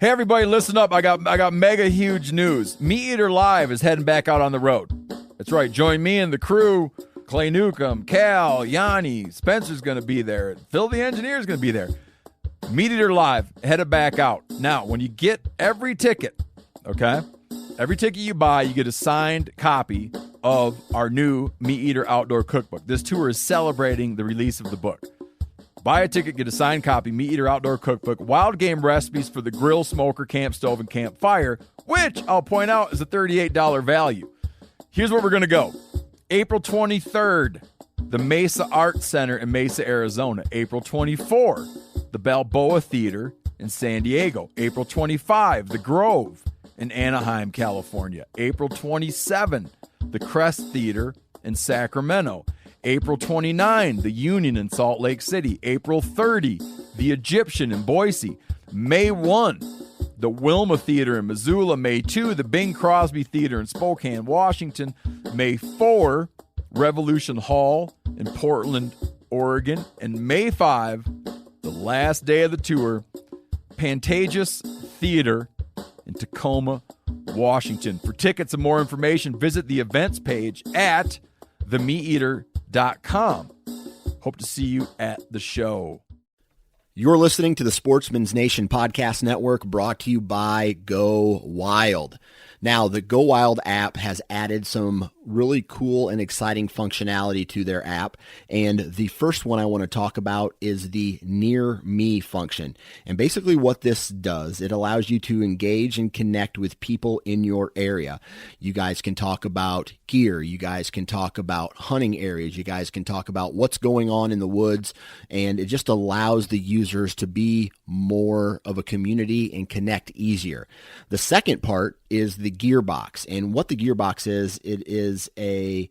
Hey everybody, listen up. I got mega huge news. Meat Eater Live is heading back out on the road. That's right. Join me and the crew. Clay Newcomb, Cal, Yanni, Spencer's going to be there. Phil the Engineer's going to be there. Meat Eater Live headed back out. Now, when you get every ticket, okay, every ticket you buy, you get a signed copy of our new Meat Eater Outdoor Cookbook. This tour is celebrating the release of the book. Buy a ticket, get a signed copy, Meat Eater Outdoor Cookbook, wild game recipes for the grill, smoker, camp stove, and campfire, which I'll point out is a $38 value. Here's where we're going to go. April 23rd, the Mesa Art Center in Mesa, Arizona. April 24, the Balboa Theater in San Diego. April 25, the Grove in Anaheim, California. April 27, the Crest Theater in Sacramento. April 29, the Union in Salt Lake City. April 30, the Egyptian in Boise. May 1, the Wilma Theater in Missoula. May 2, the Bing Crosby Theater in Spokane, Washington. May 4, Revolution Hall in Portland, Oregon. And May 5, the last day of the tour, Pantages Theater in Tacoma, Washington. For tickets and more information, visit the events page at themeateater.com. Hope to see you at the show. You're listening to the Sportsman's Nation Podcast Network, brought to you by Go Wild. Now, the Go Wild app has added some really cool and exciting functionality to their app, and the first one I want to talk about is the Near Me function. And basically what this does, it allows you to engage and connect with people in your area. You guys can talk about gear, you guys can talk about hunting areas, you guys can talk about what's going on in the woods, and it just allows the users to be more of a community and connect easier. The second part is the Gearbox, and what the Gearbox is, it is an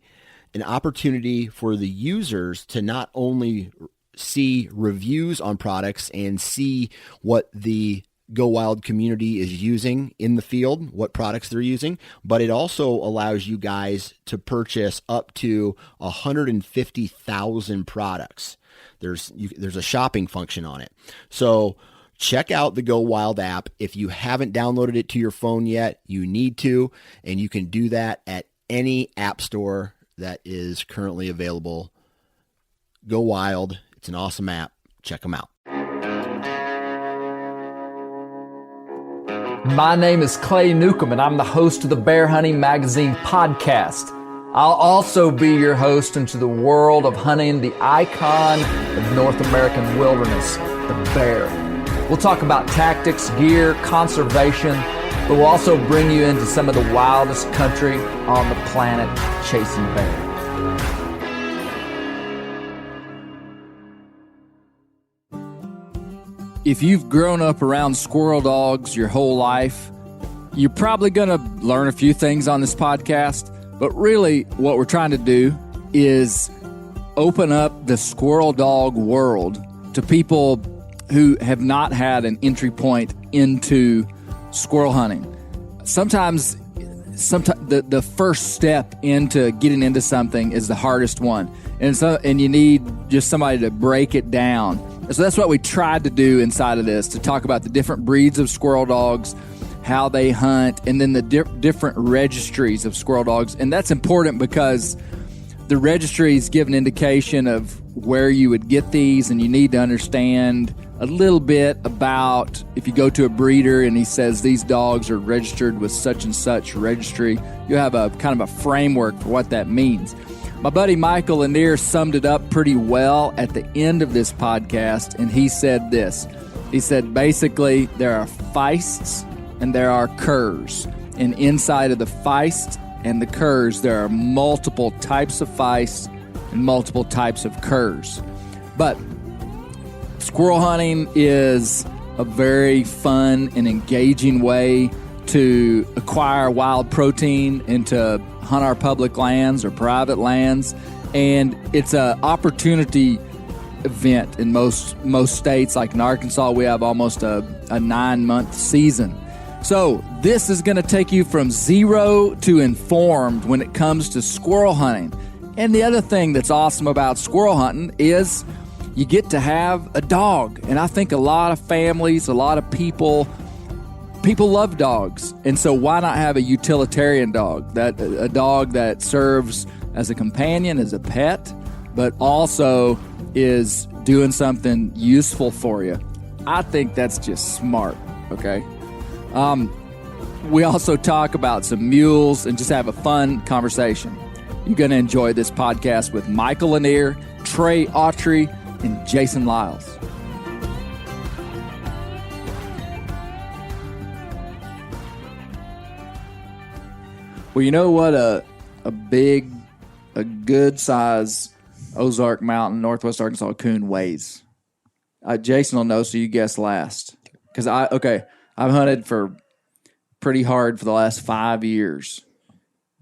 opportunity for the users to not only see reviews on products and see what the Go Wild community is using in the field, what products they're using, but it also allows you guys to purchase up to 150,000 products. There's a shopping function on it. So check out the Go Wild app. If you haven't downloaded it to your phone yet, you need to, and you can do that at any app store that is currently available. Go Wild. It's an awesome app. Check them out. My name is Clay Newcomb, and I'm the host of the Bear Hunting Magazine podcast. I'll also be your host into the world of hunting the icon of North American wilderness, the bear. We'll talk about tactics, gear, conservation, but we'll also bring you into some of the wildest country on the planet, chasing bear. If you've grown up around squirrel dogs your whole life, you're probably going to learn a few things on this podcast, but really what we're trying to do is open up the squirrel dog world to people who have not had an entry point into squirrel hunting. Sometimes the first step into getting into something is the hardest one, and you need just somebody to break it down. So that's what we tried to do inside of this, to talk about the different breeds of squirrel dogs, how they hunt, and then the different registries of squirrel dogs. And that's important because the registries give an indication of where you would get these, and you need to understand a little bit about, if you go to a breeder and he says these dogs are registered with such and such registry, you have a kind of a framework for what that means. My buddy Michael Lanier summed it up pretty well at the end of this podcast, and he said this. He said, basically, there are feists and there are curs. And inside of the feist and the curs, there are multiple types of feists and multiple types of curs. But squirrel hunting is a very fun and engaging way to acquire wild protein and to hunt our public lands or private lands. And it's an opportunity event in most states. Like in Arkansas, we have almost a 9-month season. So this is going to take you from zero to informed when it comes to squirrel hunting. And the other thing that's awesome about squirrel hunting is you get to have a dog. And I think a lot of families, a lot of people people love dogs, and so why not have a utilitarian dog? A dog that serves as a companion, as a pet, but also is doing something useful for you. I think that's just smart, okay? We also talk about some mules and just have a fun conversation. You're going to enjoy this podcast with Michael Lanier, Trae, Autry, and Jason Liles. Well, you know what a good size Ozark Mountain, Northwest Arkansas coon weighs? Jason will know, so you guess last. Because I've hunted for pretty hard for the last 5 years.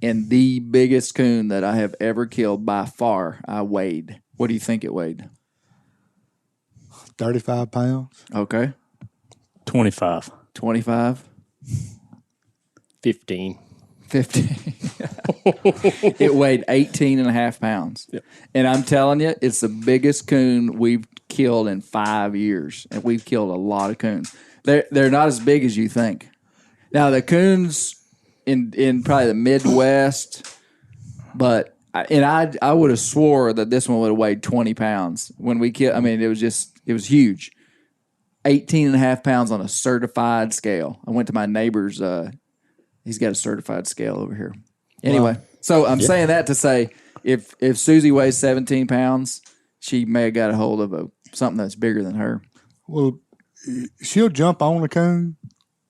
And the biggest coon that I have ever killed by far, I weighed. What do you think it weighed? 35 pounds. Okay. 25. 25? 15. 15. It weighed 18 and a half pounds. Yep. And I'm telling you, it's the biggest coon we've killed in 5 years. And we've killed a lot of coons. They're not as big as you think. Now, the coons in probably the Midwest, but I would have swore that this one would have weighed 20 pounds when we killed. I mean, it was huge. 18 and a half pounds on a certified scale. I went to my neighbor's, he's got a certified scale over here. Anyway, so I'm saying that to say if Susie weighs 17 pounds, she may have got a hold of something that's bigger than her. Well, she'll jump on a coon.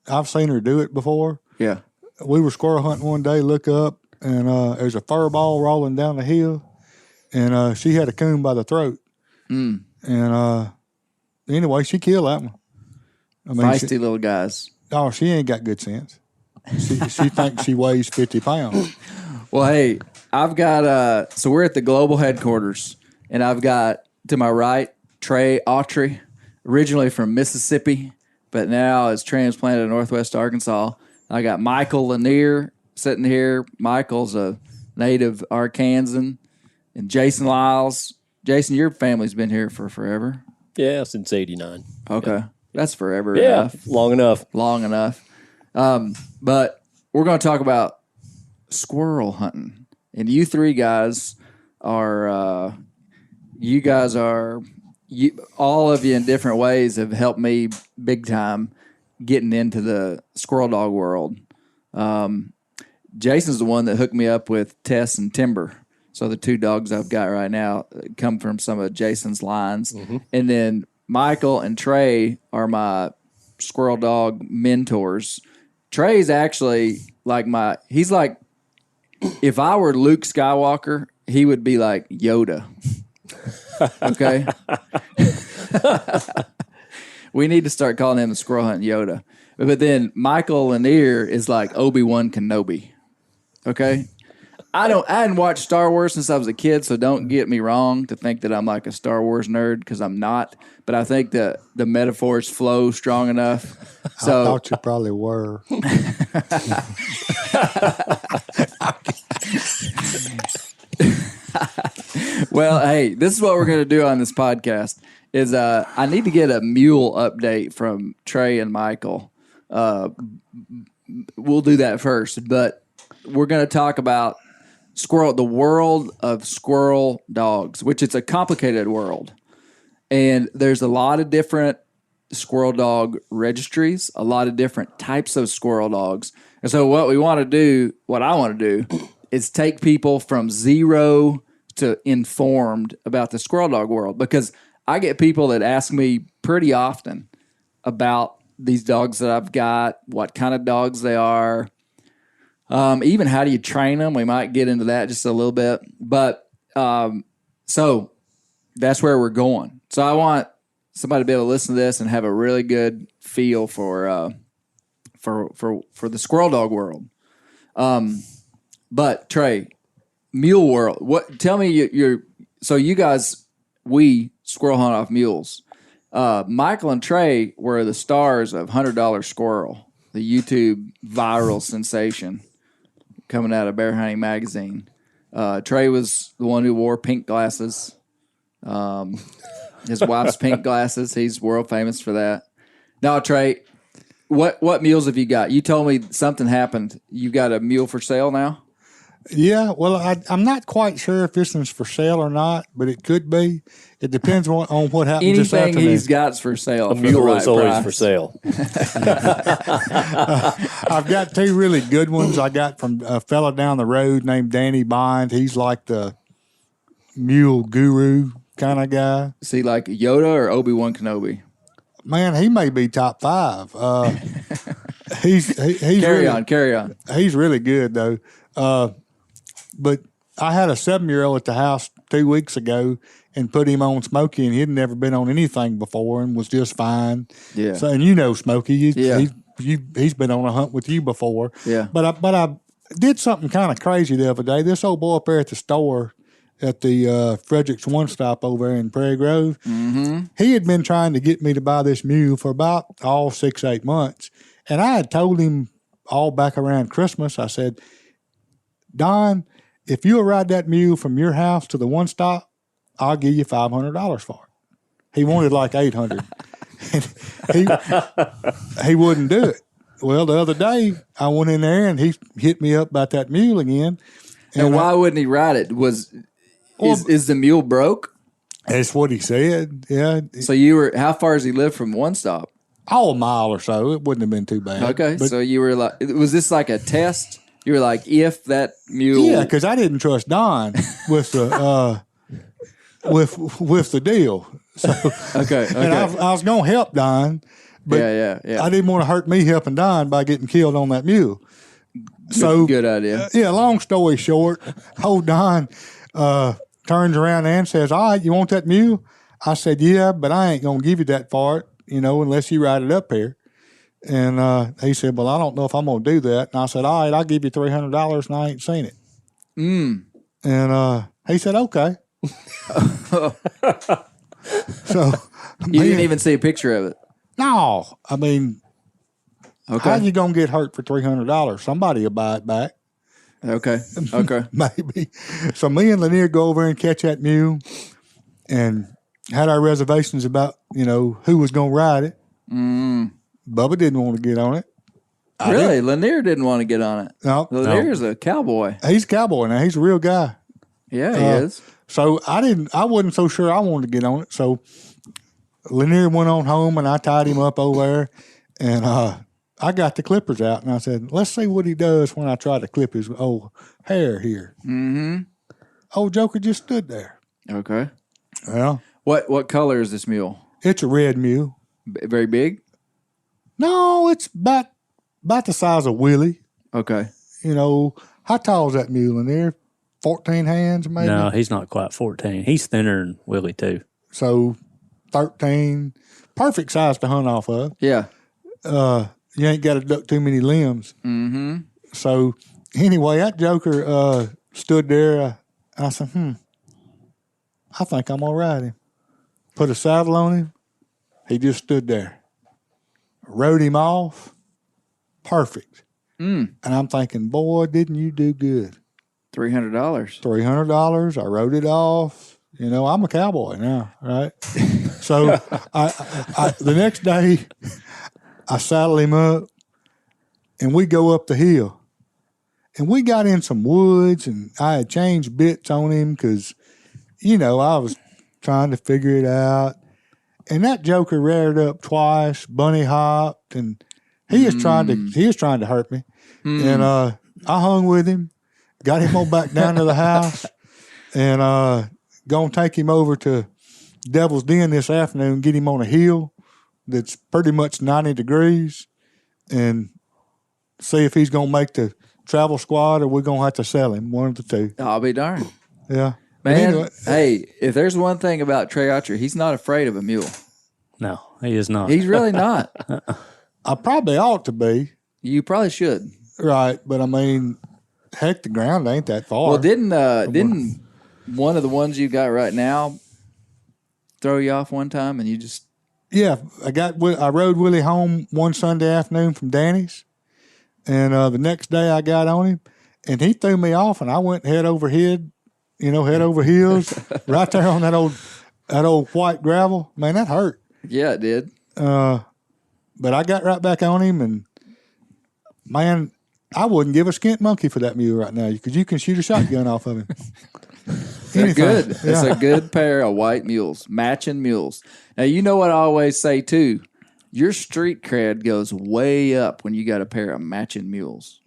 I've seen her do it before. Yeah. We were squirrel hunting one day, look up, and there's a fur ball rolling down the hill, and she had a coon by the throat. And anyway, she killed that one. I mean, feisty little guys. Oh, she ain't got good sense. She thinks she weighs 50 pounds. Well, hey, I've got so we're at the global headquarters, and I've got to my right Trae Autry, originally from Mississippi, but now is transplanted to Northwest Arkansas. I got Michael Lanier sitting here. Michael's a native Arkansan, and Jason Liles. Jason, your family's been here for forever. Yeah, since 89. Okay. Yeah. That's forever Yeah, enough. long enough. Long enough. But we're going to talk about squirrel hunting. And you three guys are, all of you in different ways have helped me big time getting into the squirrel dog world. Jason's the one that hooked me up with Tess and Timber. So the two dogs I've got right now come from some of Jason's lines. Mm-hmm. And then Michael and Trae are my squirrel dog mentors. Trae's actually he's like, if I were Luke Skywalker, he would be like Yoda. Okay? We need to start calling him the squirrel hunting Yoda. But then Michael Lanier is like Obi-Wan Kenobi. Okay? I hadn't watched Star Wars since I was a kid, so don't get me wrong to think that I'm like a Star Wars nerd, because I'm not. But I think the metaphors flow strong enough. So I thought you probably were. Well, hey, this is what we're going to do on this podcast. Is I need to get a mule update from Trae and Michael. We'll do that first, but we're going to talk about the world of squirrel dogs, which it's a complicated world. And there's a lot of different squirrel dog registries, a lot of different types of squirrel dogs. And so what I want to do is take people from zero to informed about the squirrel dog world, because I get people that ask me pretty often about these dogs that I've got, what kind of dogs they are, even how do you train them. We might get into that just a little bit, but so that's where we're going. So I want somebody to be able to listen to this and have a really good feel for the squirrel dog world. But Trae, mule world. Tell me so you guys, we squirrel hunt off mules. Michael and Trae were the stars of $100 Squirrel, the YouTube viral sensation coming out of Bear Hunting Magazine. Trae was the one who wore pink glasses. His wife's pink glasses. He's world famous for that. Now, Trae, What mules have you got? You told me something happened. You got a mule for sale now? Yeah, well, I'm not quite sure if this one's for sale or not, but it could be. It depends on what happens this Anything afternoon. he's got's for sale. A for mule the right is always price. for sale. I've got two really good ones. I got from a fella down the road named Danny Bond. He's like the mule guru kind of guy. Is he like Yoda or Obi-Wan Kenobi? Man, he may be top 5. He's Carry on. He's really good though. But I had a 7-year-old at the house 2 weeks ago and put him on Smokey, and he'd never been on anything before and was just fine. Yeah. So, and you know Smokey, Yeah. he's been on a hunt with you before. Yeah. But I did something kind of crazy the other day. This old boy up there at the store at the Frederick's One Stop over there in Prairie Grove, he had been trying to get me to buy this mule for about 6-8 months. And I had told him all back around Christmas, I said, Don, if you'll ride that mule from your house to the One Stop, I'll give you $500 for it. He wanted like $800. And he wouldn't do it. Well, the other day I went in there and he hit me up about that mule again. And why wouldn't he ride it? Is the mule broke? That's what he said. Yeah. So how far does he live from One Stop? A mile or so. It wouldn't have been too bad. Okay, But, so you were like, was this like a test? You were like, if that mule. yeah, because I didn't trust Don with the with the deal. So Okay. and I was going to help Don, but Yeah. I didn't want to hurt me helping Don by getting killed on that mule. So Good idea. yeah, long story short, old Don turns around and says, all right, you want that mule? I said, yeah, but I ain't going to give you that for it, unless you ride it up here. And he said, well, I don't know if I'm going to do that. And I said, all right, I'll give you $300 and I ain't seen it. And he said, okay. So You didn't even see a picture of it. no, I mean, Okay. how you going to get hurt for $300? Somebody will buy it back. Okay. Maybe. So me and Lanier go over and catch that mule and had our reservations about, who was going to ride it. Bubba didn't want to get on it. Really? Lanier didn't want to get on it. No. Lanier's a cowboy. He's a cowboy now. He's a real guy. Yeah, he is. So I wasn't so sure I wanted to get on it. So Lanier went on home and I tied him up over there and I got the clippers out and I said, let's see what he does when I try to clip his old hair here. Mm-hmm. Old Joker just stood there. Okay. Well, What color is this mule? it's a red mule. Very big? No, it's about the size of Willie. Okay. How tall is that mule in there? 14 hands, maybe? No, he's not quite 14. He's thinner than Willie, too. So 13. Perfect size to hunt off of. Yeah. You ain't got to duck too many limbs. Mm-hmm. So anyway, that Joker stood there. I said, I think I'm going to ride him. Put a saddle on him. He just stood there. Rode him off. Perfect. And I'm thinking, boy, didn't you do good. $300. $300. I rode it off. I'm a cowboy now, right? So I the next day, I saddle him up, and we go up the hill. And we got in some woods, and I had changed bits on him because, I was trying to figure it out. And that Joker reared up twice, bunny hopped, and he was trying to hurt me. And I hung with him, got him on back down to the house, and gonna take him over to Devil's Den this afternoon, get him on a hill that's pretty much 90 degrees, and see if he's gonna make the travel squad or we're gonna have to sell him, one of the two. I'll be darned. Yeah. Man, Anyway, hey, if there's one thing about Trae Autry, he's not afraid of a mule. No, he is not. He's really not. I probably ought to be, You probably should. right, but I mean, heck, the ground ain't that far. Well, didn't one of the ones you got right now throw you off one time and you just... Yeah, I rode Willie home one Sunday afternoon from Danny's, and the next day I got on him, and he threw me off, and I went head over heels, right there on that old white gravel. Man, that hurt. Yeah, it did. But I got right back on him, and man, I wouldn't give a skint monkey for that mule right now because you can shoot a shotgun off of him. They're good. Yeah. It's a good pair of white mules, matching mules. Now, you know what I always say, too? Your street cred goes way up when you got a pair of matching mules.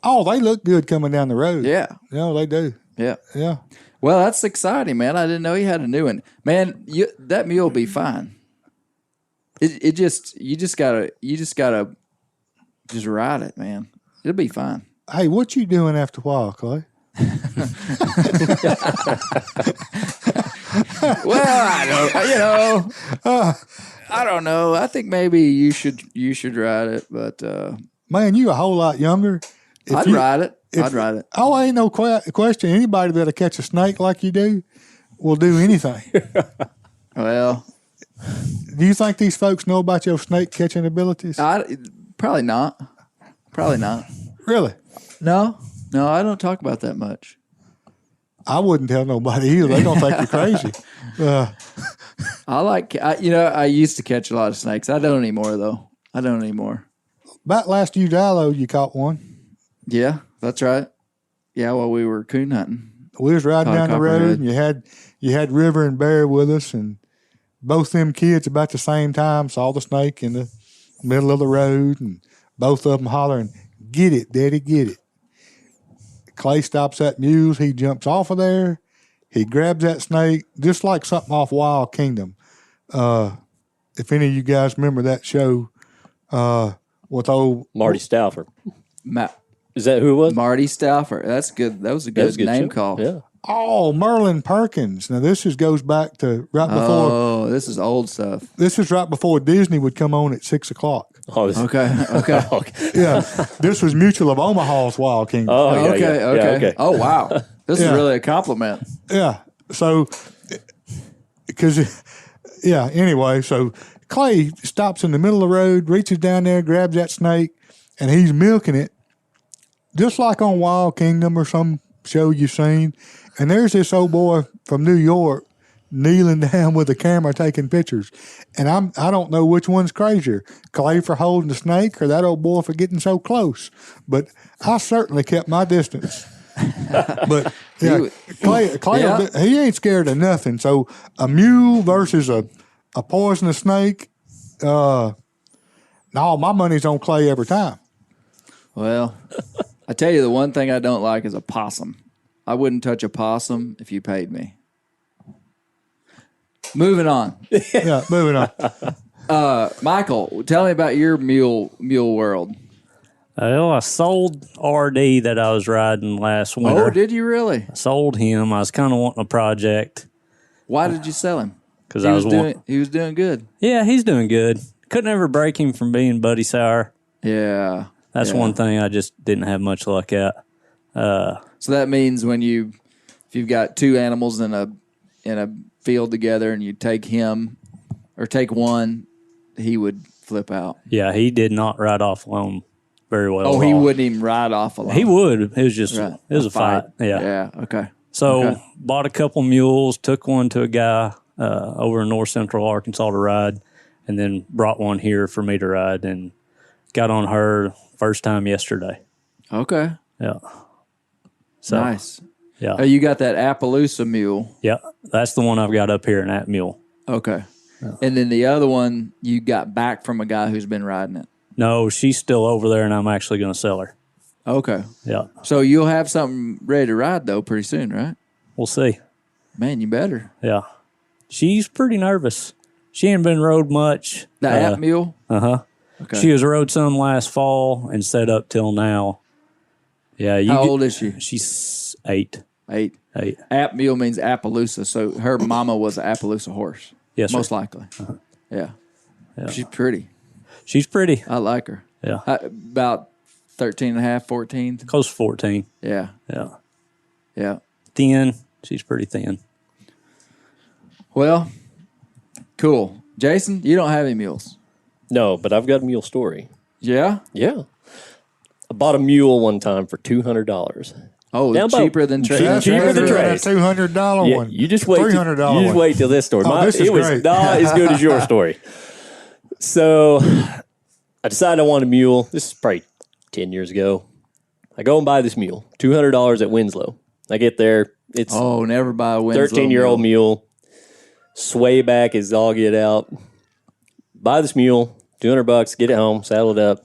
Oh, they look good coming down the road. Yeah. No, they do. Yeah. Yeah. Well, that's exciting, man. I didn't know he had a new one. Man, that mule will be fine. You just gotta just ride it, man. It'll be fine. Hey, what you doing after a while, Clay? Well, I don't know. I think maybe you should ride it, but Man, you a whole lot younger. I'd ride it. Oh, ain't no question. Anybody that'll catch a snake like you do will do anything. Well, do you think these folks know about your snake catching abilities? probably not. Probably not. Really? No, I don't talk about that much. I wouldn't tell nobody either. They don't think you're crazy. I used to catch a lot of snakes. I don't anymore, though. About last July, you caught one. Yeah, that's right. Yeah, while we were coon hunting. We was riding down the road, and you had River and Bear with us, and both them kids about the same time saw the snake in the middle of the road, and both of them hollering, "Get it, Daddy, get it." Clay stops that mule. He jumps off of there. He grabs that snake, just like something off Wild Kingdom. If any of you guys remember that show with old Marty Stauffer. Matt. Is that who it was? Marty Stauffer. That's good. That was a good name call. Yeah. Oh, Merlin Perkins. Now this goes back to right before. Oh, this is old stuff. This is right before Disney would come on at 6:00. Oh, Okay. Yeah, this was Mutual of Omaha's Wild Kingdom. Oh, yeah, Okay. yeah. Yeah, okay. Oh, wow. This is really a compliment. Yeah. So, anyway, so Clay stops in the middle of the road, reaches down there, grabs that snake, and he's milking it, just like on Wild Kingdom or some show you've seen. And there's this old boy from New York kneeling down with a camera taking pictures. And I don't know which one's crazier, Clay for holding the snake or that old boy for getting so close. But I certainly kept my distance. But yeah, Clay, he ain't scared of nothing. So a mule versus a poisonous snake, no, my money's on Clay every time. Well, I tell you, the one thing I don't like is a possum. I wouldn't touch a possum if you paid me. Moving on. Yeah, moving on. Michael, tell me about your mule world. Well, I sold RD that I was riding last winter. Oh, did you really? I sold him. I was kind of wanting a project. Why did you sell him? Because he was doing good. Yeah, he's doing good. Couldn't ever break him from being Buddy Sour. Yeah. That's one thing I just didn't have much luck at. So that means if you've got two animals in a field together and you take him or take one, he would flip out. Yeah, he did not ride off alone very well. Oh, he wouldn't even ride off alone. He would. It was just Right. it was a fight. Yeah. Yeah. Okay. So bought a couple mules, took one to a guy over in north central Arkansas to ride, and then brought one here for me to ride and got on her first time yesterday. Okay. Yeah. So, Nice. Yeah. Oh, you got that Appaloosa mule. Yeah. That's the one I've got up here in that mule. Okay. And then the other one you got back from a guy who's been riding it. No, she's still over there, and I'm actually going to sell her. Okay. Yeah. So you'll have something ready to ride, though, pretty soon, right? We'll see. Man, you better. Yeah. She's pretty nervous. She ain't been rode much. The app mule? Uh-huh. Okay. She was rode some last fall and set up till now. Yeah. How old is she? She's 8. 8. 8. App mule means Appaloosa, so her mama was an Appaloosa horse. Yes, sir. Most likely. Yeah. She's pretty. She's pretty. I like her. Yeah. About 13 and a half, 14. Close to 14. Yeah. Yeah. Yeah. Thin. She's pretty thin. Well, cool. Jason, you don't have any mules. No, but I've got a mule story. Yeah? Yeah. I bought a mule one time for $200. Oh, Down cheaper than Trae. That's cheaper than Trae. That $200 Yeah, one. you just wait. $300 You just one. wait till this story. Oh, this is it was great. not as good as your story. So I decided I want a mule. This is probably 10 years ago. I go and buy this mule, $200 at Winslow. I get there. It's never buy a Winslow 13-year-old mule. Sway back is all get out. Buy this mule, $200, get it home, saddle it up.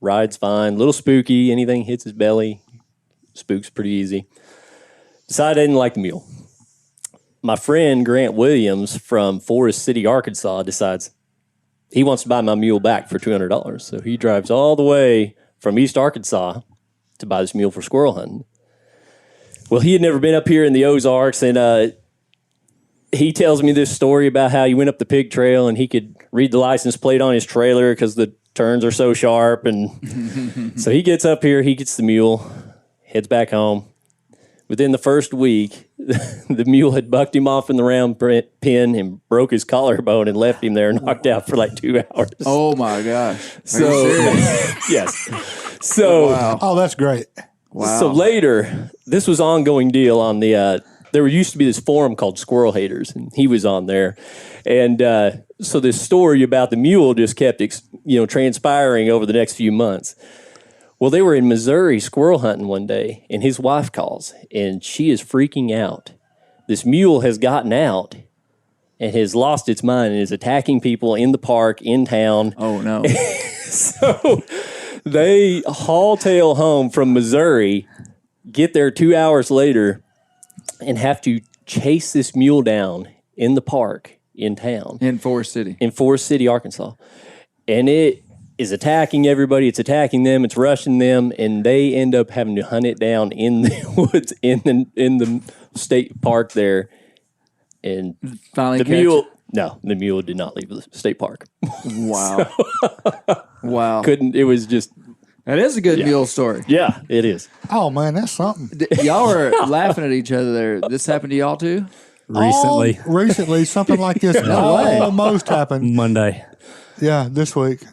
Ride's fine. Little spooky. Anything hits his belly, spooks pretty easy. Decided I didn't like the mule. My friend Grant Williams from Forest City, Arkansas, decides he wants to buy my mule back for $200. So he drives all the way from East Arkansas to buy this mule for squirrel hunting. Well, he had never been up here in the Ozarks, and he tells me this story about how he went up the pig trail and he could read the license plate on his trailer because the turns are so sharp. And so he gets up here, he gets the mule, heads back home. Within the first week, the mule had bucked him off in the round pen and broke his collarbone and left him there knocked out for like 2 hours. Oh, my gosh. So, yes. So, Wow. Oh, that's great. Wow. So later, this was ongoing deal on the, there used to be this forum called Squirrel Haters, and he was on there. And so this story about the mule just kept, transpiring over the next few months. Well, they were in Missouri squirrel hunting one day, and his wife calls, and she is freaking out. This mule has gotten out and has lost its mind and is attacking people in the park, in town. Oh, no. So they haul tail home from Missouri, get there 2 hours later, and have to chase this mule down in the park in town. In Forest City, Arkansas. And it is attacking everybody. It's attacking them. It's rushing them. And they end up having to hunt it down in the woods in the state park there. And Finally the mule did not leave the state park. Wow. Wow. It was just... That is a good mule story. Yeah, it is. Oh, man, that's something. Y'all were laughing at each other there. This happened to y'all too? Recently, Recently, something like this way. almost happened. Monday, Yeah, this week.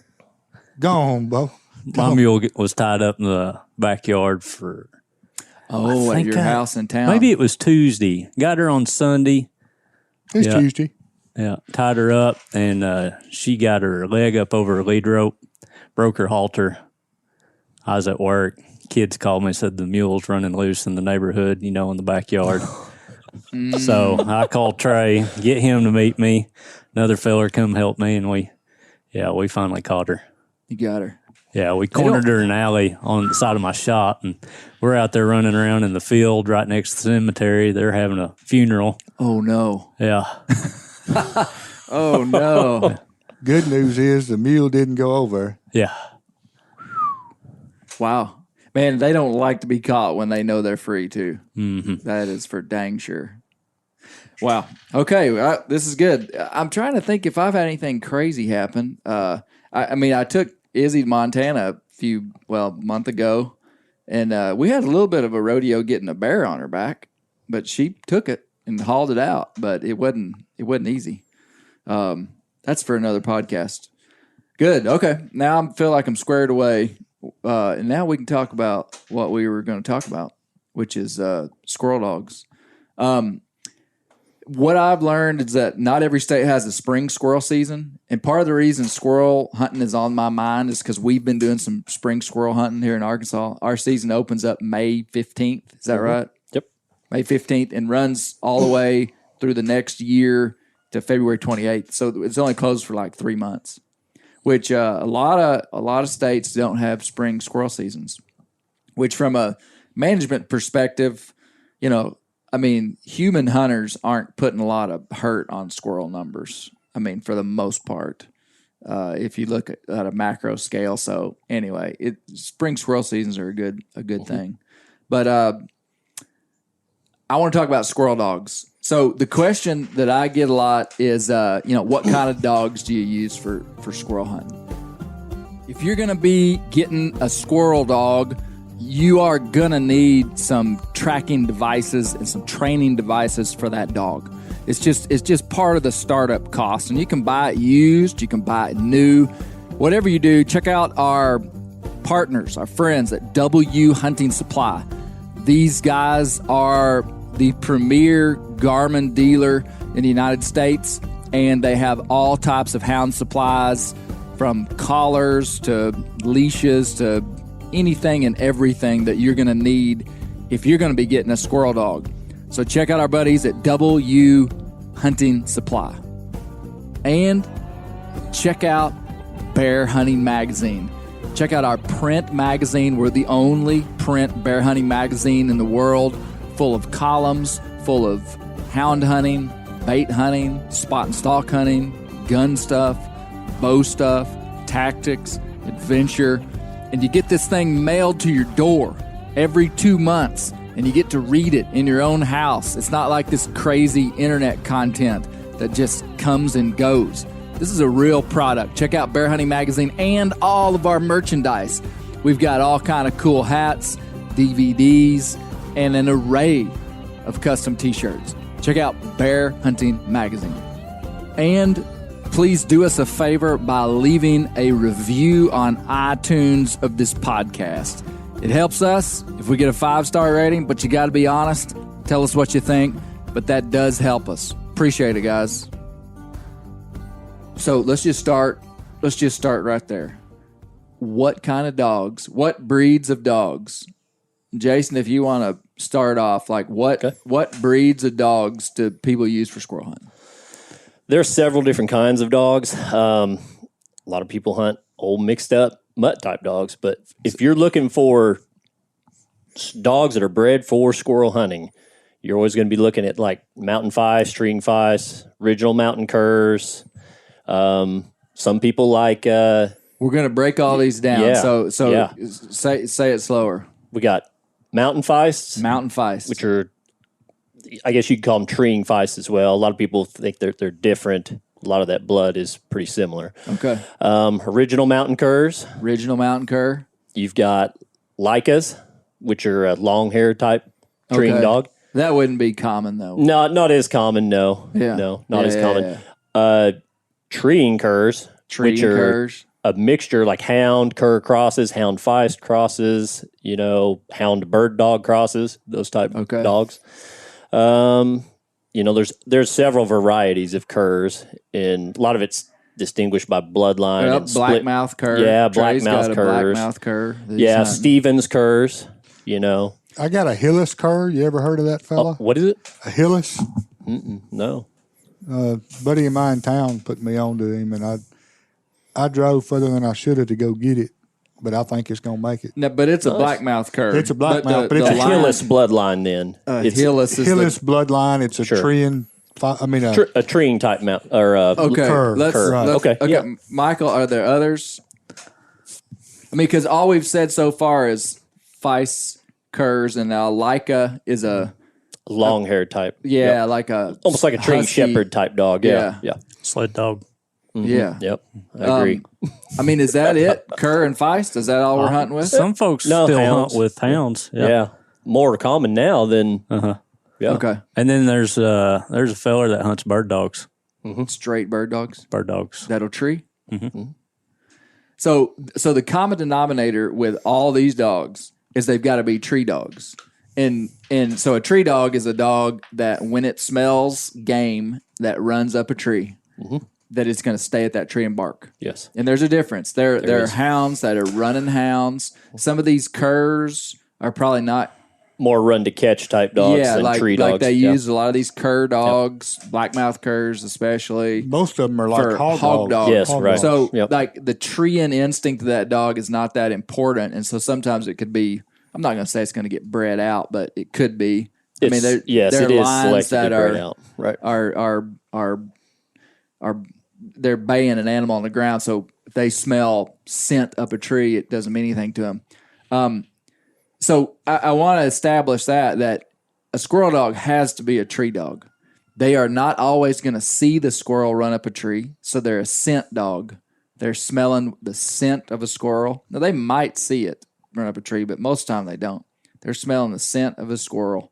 Go on, Bo. my mule was tied up in the backyard for Oh, at think your house in town. maybe it was Tuesday. Got her on Sunday. It's Yeah. Tuesday. Yeah, tied her up, and she got her leg up over her lead rope, broke her halter. I was at work. Kids called me and said the mule's running loose in the neighborhood, in the backyard. So I called Trae, get him to meet me. Another feller come help me, and we finally caught her. You got her. Yeah, we cornered her in an alley on the side of my shop, and we're out there running around in the field right next to the cemetery. They're having a funeral. Oh, no. Yeah. Oh, no. Good news is the mule didn't go over. Yeah. Wow. Man, they don't like to be caught when they know they're free, too. Mm-hmm. That is for dang sure. Wow. Okay, this is good. I'm trying to think if I've had anything crazy happen. I took Izzy to Montana a month ago, and we had a little bit of a rodeo getting a bear on her back, but she took it and hauled it out, but it wasn't easy. That's for another podcast. Good. Okay. Now I feel like I'm squared away. And now we can talk about what we were going to talk about, which is squirrel dogs. What I've learned is that not every state has a spring squirrel season. And part of the reason squirrel hunting is on my mind is because we've been doing some spring squirrel hunting here in Arkansas. Our season opens up May 15th. Is that right? Yep. May 15th and runs all the way through the next year to February 28th. So it's only closed for like 3 months, which a lot of states don't have spring squirrel seasons, which from a management perspective, human hunters aren't putting a lot of hurt on squirrel numbers. For the most part, if you look at a macro scale. So anyway, spring squirrel seasons are a good thing. But I want to talk about squirrel dogs. So the question that I get a lot is, what kind of dogs do you use for squirrel hunting? If you're going to be getting a squirrel dog, you are going to need some tracking devices and some training devices for that dog. It's just part of the startup cost. And you can buy it used, you can buy it new. Whatever you do, check out our partners, our friends at W Hunting Supply. These guys are the premier Garmin dealer in the United States, and they have all types of hound supplies, from collars to leashes to anything and everything that you're going to need if you're going to be getting a squirrel dog. So check out our buddies at W Hunting Supply. And check out Bear Hunting Magazine. Check out our print magazine. We're the only print bear hunting magazine in the world, full of columns, full of hound hunting, bait hunting, spot and stalk hunting, gun stuff, bow stuff, tactics, adventure. And you get this thing mailed to your door every 2 months, and you get to read it in your own house. It's not like this crazy internet content that just comes and goes. This is a real product. Check out Bear Hunting Magazine and all of our merchandise. We've got all kind of cool hats, DVDs, and an array of custom t-shirts. Check out Bear Hunting Magazine. And please do us a favor by leaving a review on iTunes of this podcast. It helps us if we get a 5-star rating, but you got to be honest. Tell us what you think, but that does help us. Appreciate it, guys. So let's just start right there. What kind of dogs? What breeds of dogs? Jason, if you want to start off, like what breeds of dogs do people use for squirrel hunting? There are several different kinds of dogs. A lot of people hunt old mixed up mutt type dogs, but if you're looking for dogs that are bred for squirrel hunting, you're always going to be looking at like mountain feists, treeing feists, original mountain curs. Some people like. We're going to break all these down. Yeah, So yeah. say it slower. We got mountain feists, Which are, I guess you'd call them treeing feists as well. A lot of people think they're different. A lot of that blood is pretty similar. Okay. Original mountain curs. Original mountain cur. You've got Likas, which are a long hair type treeing dog. That wouldn't be common though. No, not as common. No, Yeah. no, not as Yeah, common. yeah. Treeing curs, which are curs. a mixture like hound cur crosses, hound feist crosses, hound bird dog crosses, those type of dogs. There's several varieties of curs, and a lot of it's distinguished by bloodline. Yep, and split. blackmouth cur. Yeah, Trey's got blackmouth a curs. blackmouth cur. Yeah, Stevens curs. I got a Hillis cur. You ever heard of that fella? What is it? A Hillis? No. Buddy of mine in town put me on to him, and I drove further than I should have to go get it, but I think it's going to make it. No, but it's a blackmouth cur. It's a blackmouth, but it's A a Hillis bloodline then. It's Hillis is Hillis bloodline. It's a treeing. a treeing type mount or okay. cur. Let's, Right. let's, Okay, yeah. Michael, are there others? I mean, because all we've said so far is feist curs, and now Leica is a long hair type. yeah, like a Almost like a treeing husky. shepherd type dog. Yeah. Sled dog. Yeah. Yep. I agree. I mean, is that it? Cur and feist? Is that all we're hunting with? Some folks No, still hounds. hunt with hounds. Yeah. More common now than. Yeah. Okay. And then there's a feller that hunts bird dogs. Straight bird dogs. Bird dogs. That'll tree. So the common denominator with all these dogs is they've got to be tree dogs. And so a tree dog is a dog that when it smells game that runs up a tree, that it's going to stay at that tree and bark. Yes. And there's a difference. There are is. hounds that are running hounds. Some of these curs are probably not. More run to catch type dogs Yeah, than like tree dogs. they Yeah. use a lot of these cur dogs, blackmouth curs especially. Most of them are like For hog hog dogs. Yes, Hog right. dogs. So, Yep. like, the treeing instinct of that dog is not that important. And so sometimes it could be, I'm not going to say it's going to get bred out, but it could be. I mean, there it are is lines selected that to bred out. Right. are they're baying an animal on the ground. So if they smell scent up a tree, it doesn't mean anything to them. So I want to establish that a squirrel dog has to be a tree dog. They are not always going to see the squirrel run up a tree, so they're a scent dog. They're smelling the scent of a squirrel. Now, they might see it run up a tree, but most of the time they don't. They're smelling the scent of a squirrel.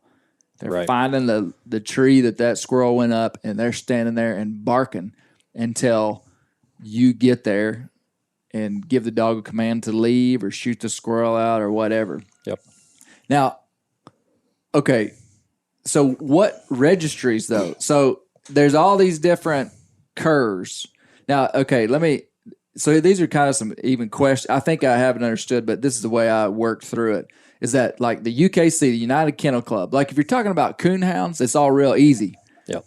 They're finding the tree that squirrel went up, and they're standing there and barking until you get there and give the dog a command to leave or shoot the squirrel out or whatever. Yep. Now, okay, so what registries though? So there's all these different curs. Now, okay, so these are kind of some even questions. I think I haven't understood, but this is the way I worked through it. Is that like the UKC, the United Kennel Club? Like if you're talking about coonhounds, it's all real easy. Yep.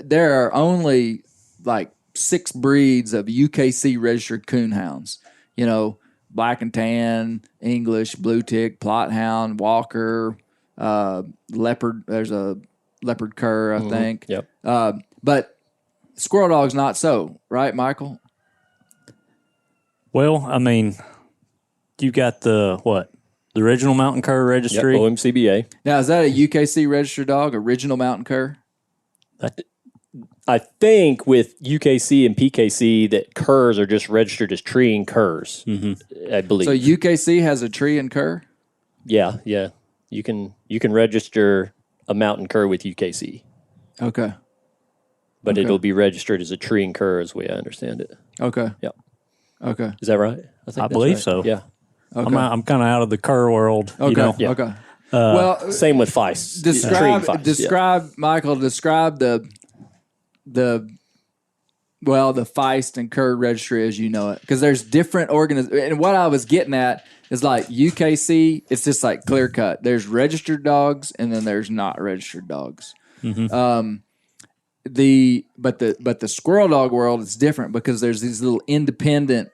There are only like 6 breeds of UKC registered coonhounds. You know, black and tan, English, blue tick, plot hound, walker, leopard. There's a leopard cur, I think. Yep. But squirrel dog's not so, right, Michael? Well, I mean, you got the original mountain cur registry. Yep, OMCBA. Now, is that a UKC registered dog, original mountain cur? I think with UKC and PKC that curs are just registered as tree and curs. I believe. So UKC has a tree and cur? Yeah. You can register a mountain cur with UKC, Okay. but it'll be registered as a tree and cur, as the way I understand it. Okay. Yep. Okay. Is that right? think I that's believe right. so. Yeah. Okay. I'm kind of out of the cur world. Okay. You know? Yeah. Okay. Well, Same with feists. describe Feists, Michael. Describe the feist and cur registry as you know it, because there's different organizations. And what I was getting at is like UKC. It's just like clear cut. There's registered dogs, and then there's not registered dogs. Mm-hmm. But the squirrel dog world is different because there's these little independent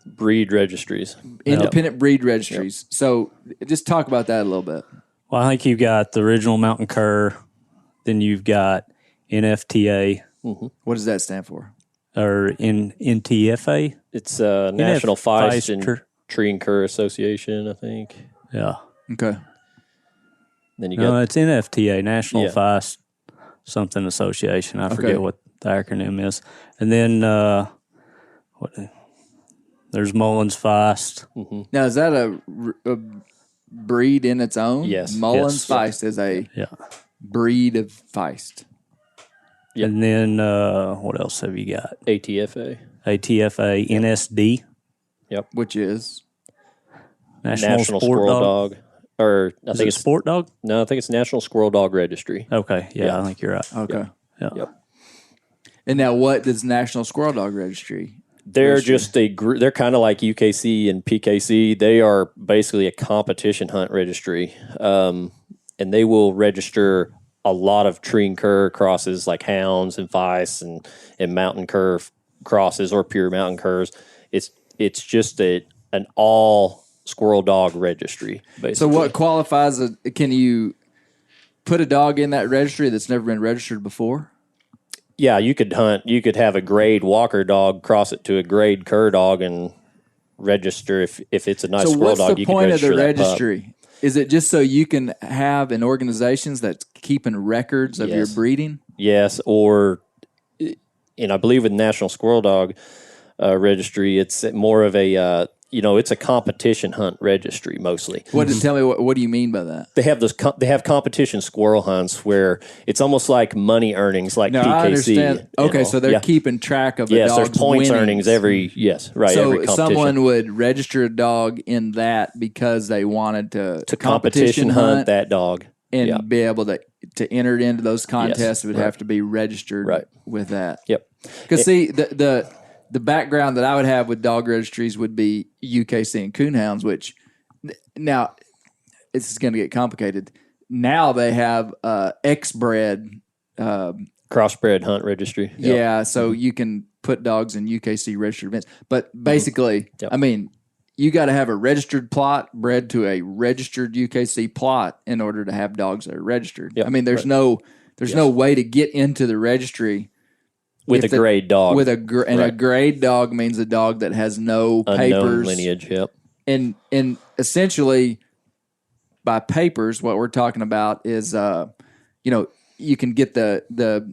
breed registries. breed registries. So just talk about that a little bit. Well, I think you've got the original mountain cur, then you've got NFTA What does that stand for? or NTFA. It's National Feist and Cur- Tree and Cur Association, I think. Yeah. Okay. Then you No, got it's NFTA, National Yeah. Feist something Association. I Okay. forget what the acronym is. And then there's Mullins Feist. Now is that a breed in its own? Yes. Mullins Yes. Feist is a Yeah. breed of feist. Yep. And then what else have you got? ATFA, ATFA, NSD, Which is Sport National Squirrel Dog. Or I Is think it it's Sport Dog? No, I think it's National Squirrel Dog Registry. Okay, yeah, I think you're right. okay. Yeah. Yep. And now what does National Squirrel Dog Registry? They're Registry. just a group. They're kind of like UKC and PKC. They are basically a competition hunt registry, and they will register a lot of tree and cur crosses, like hounds and feists and mountain cur crosses or pure mountain curs. It's just an all squirrel dog registry. Basically. So what qualifies can you put a dog in that registry that's never been registered before? Yeah, you could have a grade walker dog cross it to a grade cur dog and register if it's a nice So squirrel what's dog. the You can point of the register that pup. registry? Is it just so you can have an organizations that's keeping records of your Yes. breeding? Yes, and I believe with National Squirrel Dog Registry, it's more of a it's a competition hunt registry mostly. Tell me what do you mean by that? They have they have competition squirrel hunts where it's almost like money earnings, like No, PKC. I understand. you Okay, know. so they're Yeah. keeping track of Yes, the there's dog's points winnings. earnings every every So competition. someone would register a dog in that because they wanted to competition hunt that dog and Yeah. be able to enter it into those contests. It would right. have to be registered Right. with that. Yep. Because see, the background that I would have with dog registries would be UKC and coonhounds, which now it's going to get complicated. Now they have X-bred. Crossbred hunt registry. Yep. Yeah, so you can put dogs in UKC registered events. But basically, Yep. I mean, you got to have a registered plot bred to a registered UKC plot in order to have dogs that are registered. Yep. I mean, there's no way to get into the registry With a grade dog. with a grade dog means a dog that has no unknown papers lineage. Yep. and essentially by papers what we're talking about is you can get the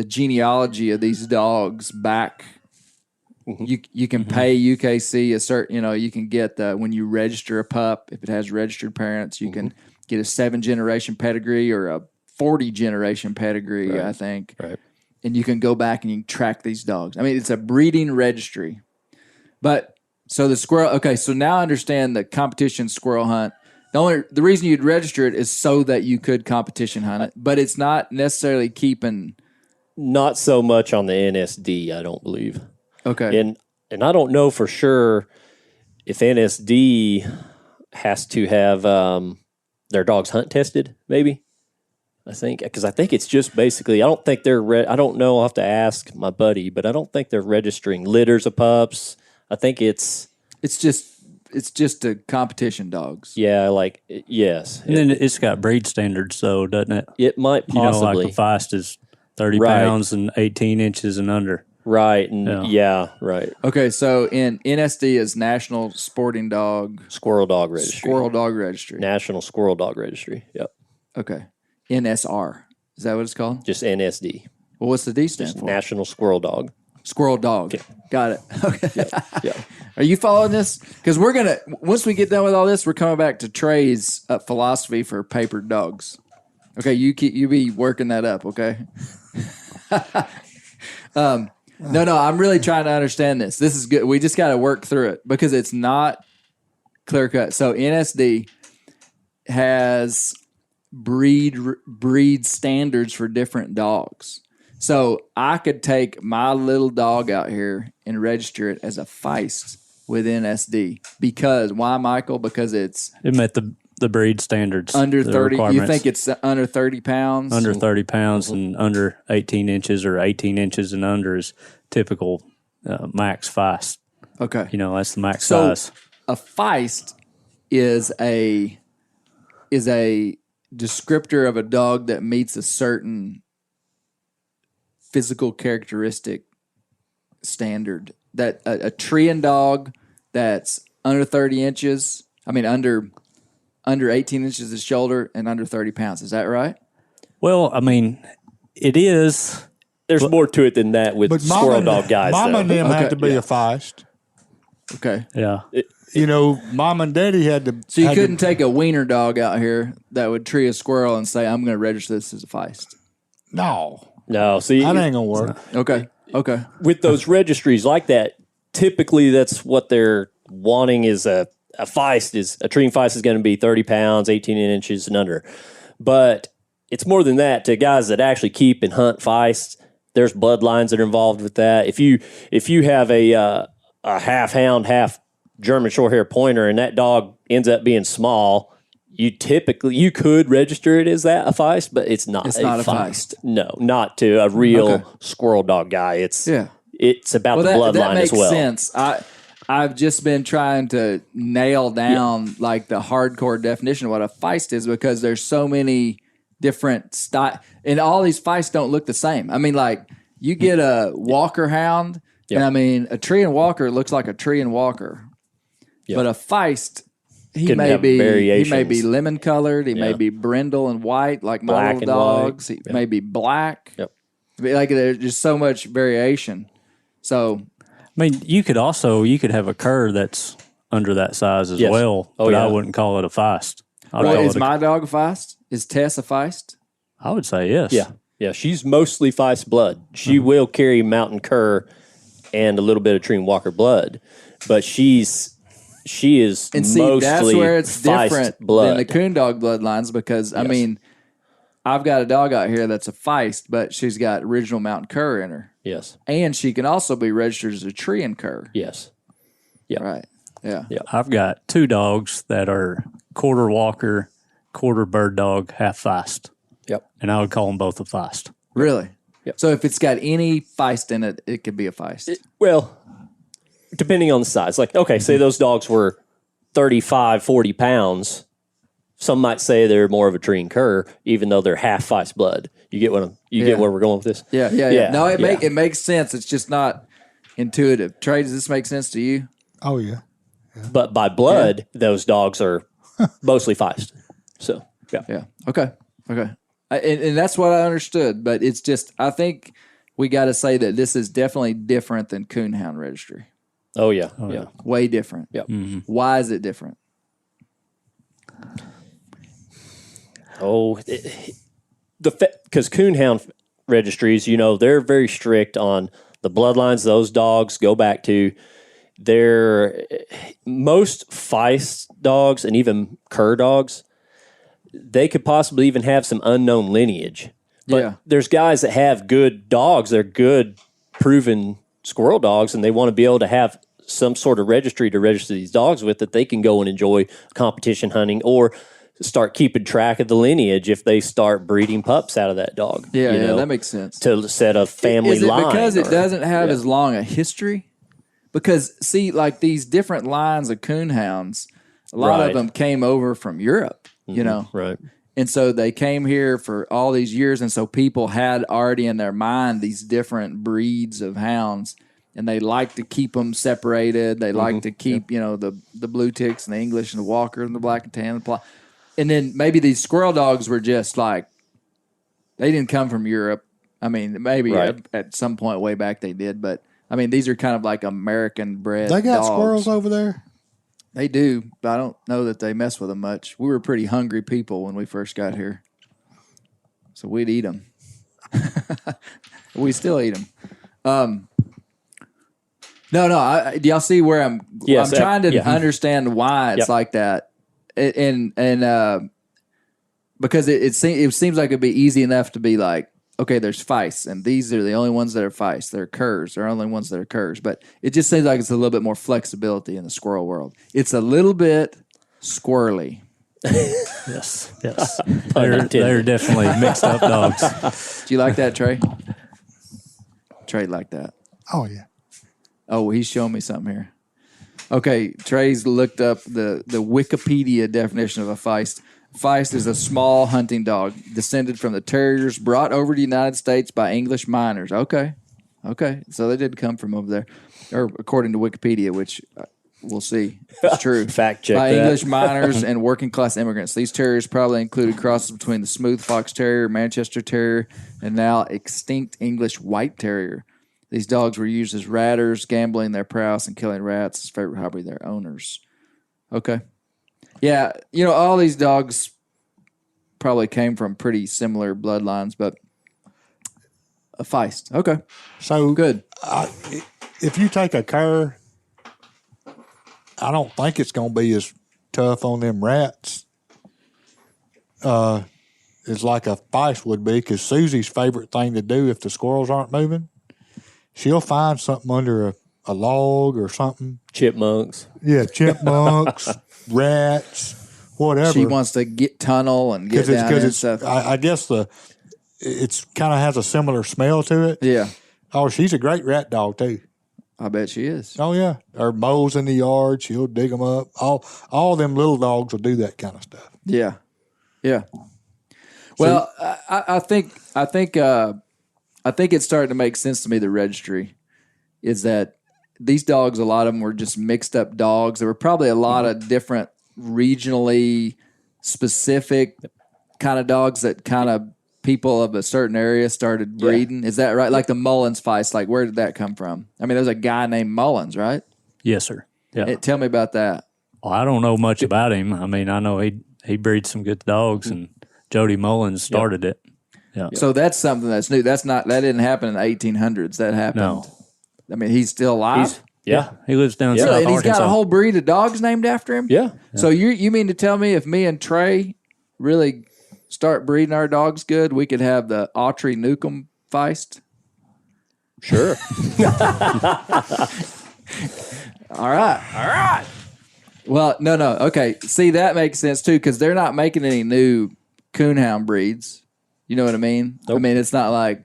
genealogy of these dogs back. You can pay UKC a certain, you can get when you register a pup, if it has registered parents, you can get a 7-generation pedigree or a 40-generation pedigree, Right. I think. Right. And you can go back and you can track these dogs. I mean, it's a breeding registry. But so the squirrel, okay, so now I understand the competition squirrel hunt. The reason you'd register it is so that you could competition hunt it, but it's not necessarily keeping. Not so much on the NSD, I don't believe. Okay. And and I don't know for sure if NSD has to have their dogs hunt tested, maybe. I think it's just basically, I don't think I don't know, I'll have to ask my buddy, but I don't think they're registering litters of pups. I think it's just a competition dogs. Yeah, yes. And then it's got breed standards, though, doesn't it? It might possibly. Like a feist is 30 Right. pounds and 18 inches and under. Right, and right. Okay, so in NSD is National Sporting Dog Squirrel Dog Registry. Squirrel Dog Registry. National Squirrel Dog Registry. Yep. Okay. NSR. Is that what it's called? Just NSD. Well, what's the D stand for? National Squirrel Dog. Squirrel Dog. Yeah. Got it. Okay. Yeah. Are you following this? Because we're going to, once we get done with all this, we're coming back to Trae's philosophy for papered dogs. Okay, you be working that up, okay? No, I'm really trying to understand this. This is good. We just got to work through it because it's not clear cut. So NSD has breed standards for different dogs. So I could take my little dog out here and register it as a feist with NSD because why, Michael? Because it met the breed standards under 30. You requirements. think it's under 30 pounds? Under 30 pounds and under 18 inches or 18 inches and under is typical max feist. Okay, That's the max so size. a feist is a descriptor of a dog that meets a certain physical characteristic standard. That a treeing dog that's under 30 inches, under 18 inches of shoulder and under 30 pounds. Is that right? Well, it is. There's more to it than that with squirrel dog guys. Mom and them Okay, had to be a feist. Okay. Yeah. Mom and daddy had to. So you had couldn't to, take a wiener dog out here that would tree a squirrel and say, I'm going to register this as a feist. No, see, that ain't gonna work. Okay. with those registries like that, typically that's what they're wanting is a feist is a treeing feist is going to be 30 pounds, 18 inches and under. But it's more than that to guys that actually keep and hunt feists. There's bloodlines that are involved with that. If you have a half hound, half German Shorthair Pointer, and that dog ends up being small, you could register it as a feist, but it's not. It's not a feist. No, not to a real squirrel dog guy. It's about the bloodline that makes as well. sense. I've just been trying to nail down like the hardcore definition of what a feist is because there's so many different styles, and all these feists don't look the same. Like you get a Walker hound, and a tree and Walker looks like a tree and Walker, but a feist. He may be lemon colored. He may be brindle and white, like my Black little and dogs. white. He may be black. Yep. Like there's just so much variation. So You could have a cur that's under that size as Yes. well, Oh, but yeah. I wouldn't call it a feist. is my dog a feist? Is Tess a feist? I would say yes. Yeah. She's mostly feist blood. She will carry mountain cur and a little bit of tree and Walker blood, but she is And see, mostly that's where it's feist different blood. than the coon dog bloodlines because, I've got a dog out here that's a feist, but she's got original mountain cur in her. Yes. And she can also be registered as a tree and cur. Yes. Yeah. Right. Yeah. I've got two dogs that are quarter Walker, quarter bird dog, half feist. Yep. And I would call them both a feist. Really? Yep. So if it's got any feist in it, it could be a feist. Well, depending on the size. Like, okay, say those dogs were 35, 40 pounds. Some might say they're more of a tree and cur, even though they're half feist blood. You get get where we're going with this? Yeah. No, it makes sense. It's just not intuitive. Trae, does this make sense to you? Oh yeah. But by blood, those dogs are mostly feist. So, yeah. Yeah. Okay. And that's what I understood. But it's just, I think we got to say that this is definitely different than coonhound registry. Oh, yeah. Way different. Yep. Mm-hmm. Why is it different? Oh, because coonhound registries, they're very strict on the bloodlines those dogs go back to. Most feist dogs and even cur dogs, they could possibly even have some unknown lineage. But there's guys that have good dogs. They're good, proven squirrel dogs and they want to be able to have some sort of registry to register these dogs with that they can go and enjoy competition hunting or start keeping track of the lineage if they start breeding pups out of that dog. Yeah, that makes sense. To set a family Is it line. because it doesn't have as long a history? Because, see, like these different lines of coonhounds, a lot of them came over from Europe, you know? Right. And so they came here for all these years, and so people had already in their mind these different breeds of hounds, and they like to keep them separated. They like to keep, you know, the blue ticks and the English and the Walker and the black and tan. And then maybe these squirrel dogs were just like, they didn't come from Europe. I mean, maybe at some point way back they did, but I mean, these are kind of like American bred They got dogs. squirrels over there? They do, but I don't know that they mess with them much. We were pretty hungry people when we first got here, so we'd eat them. We still eat them. No. Do y'all see where I'm? Yes, I'm trying to understand why it's like that, and because it seems like it'd be easy enough to be like, okay, there's feists, and these are the only ones that are feists. They're curs. They're the only ones that are curs. But it just seems like it's a little bit more flexibility in the squirrel world. It's a little bit squirrely. Yes. They're definitely mixed up dogs. Do you like that, Trae? Trae like that. Oh, yeah. Oh, he's showing me something here. Okay, Trae's looked up the Wikipedia definition of a feist. Feist is a small hunting dog descended from the terriers brought over to the United States by English miners. Okay. So they did come from over there, or according to Wikipedia, which we'll see if it's true. Fact check by that. English miners and working class immigrants. These terriers probably included crosses between the smooth fox terrier, Manchester terrier, and now extinct English white terrier. These dogs were used as ratters, gambling their prowess and killing rats as favorite hobby of their owners. Okay. Yeah, you know, all these dogs probably came from pretty similar bloodlines, but a feist. Okay. So Good. If you take a cur, I don't think it's going to be as tough on them rats as like a feist would be, because Susie's favorite thing to do if the squirrels aren't moving, she'll find something under a log or something. Chipmunks. Yeah, chipmunks, rats, whatever. She wants to tunnel and get down and stuff. I guess it's kind of has a similar smell to it. Yeah. Oh, she's a great rat dog too. I bet she is. Oh yeah, her moles in the yard, she'll dig them up. All them little dogs will do that kind of stuff. Yeah. Well, I think it's starting to make sense to me. The registry is that these dogs, a lot of them were just mixed up dogs. There were probably a lot of different regionally specific kind of dogs that kind of people of a certain area started breeding. Is that right? Like the Mullins feist, like where did that come from? I mean, there's a guy named Mullins, right? Yes, sir. Yeah. Tell me about that. Well, I don't know much about him. I mean, I know he breeds some good dogs, and Jody Mullins started it. Yeah. So that's something that's new. That didn't happen in the 1800s. That happened. No. I mean, he's still alive. He lives down south And he's Arkansas. got a whole breed of dogs named after him. Yeah. So you mean to tell me if me and Trae really start breeding our dogs good, we could have the Autry Newcomb feist? Sure. All right. Well, no. Okay. See, that makes sense too, because they're not making any new coonhound breeds. You know what I mean? Nope. I mean, it's not like,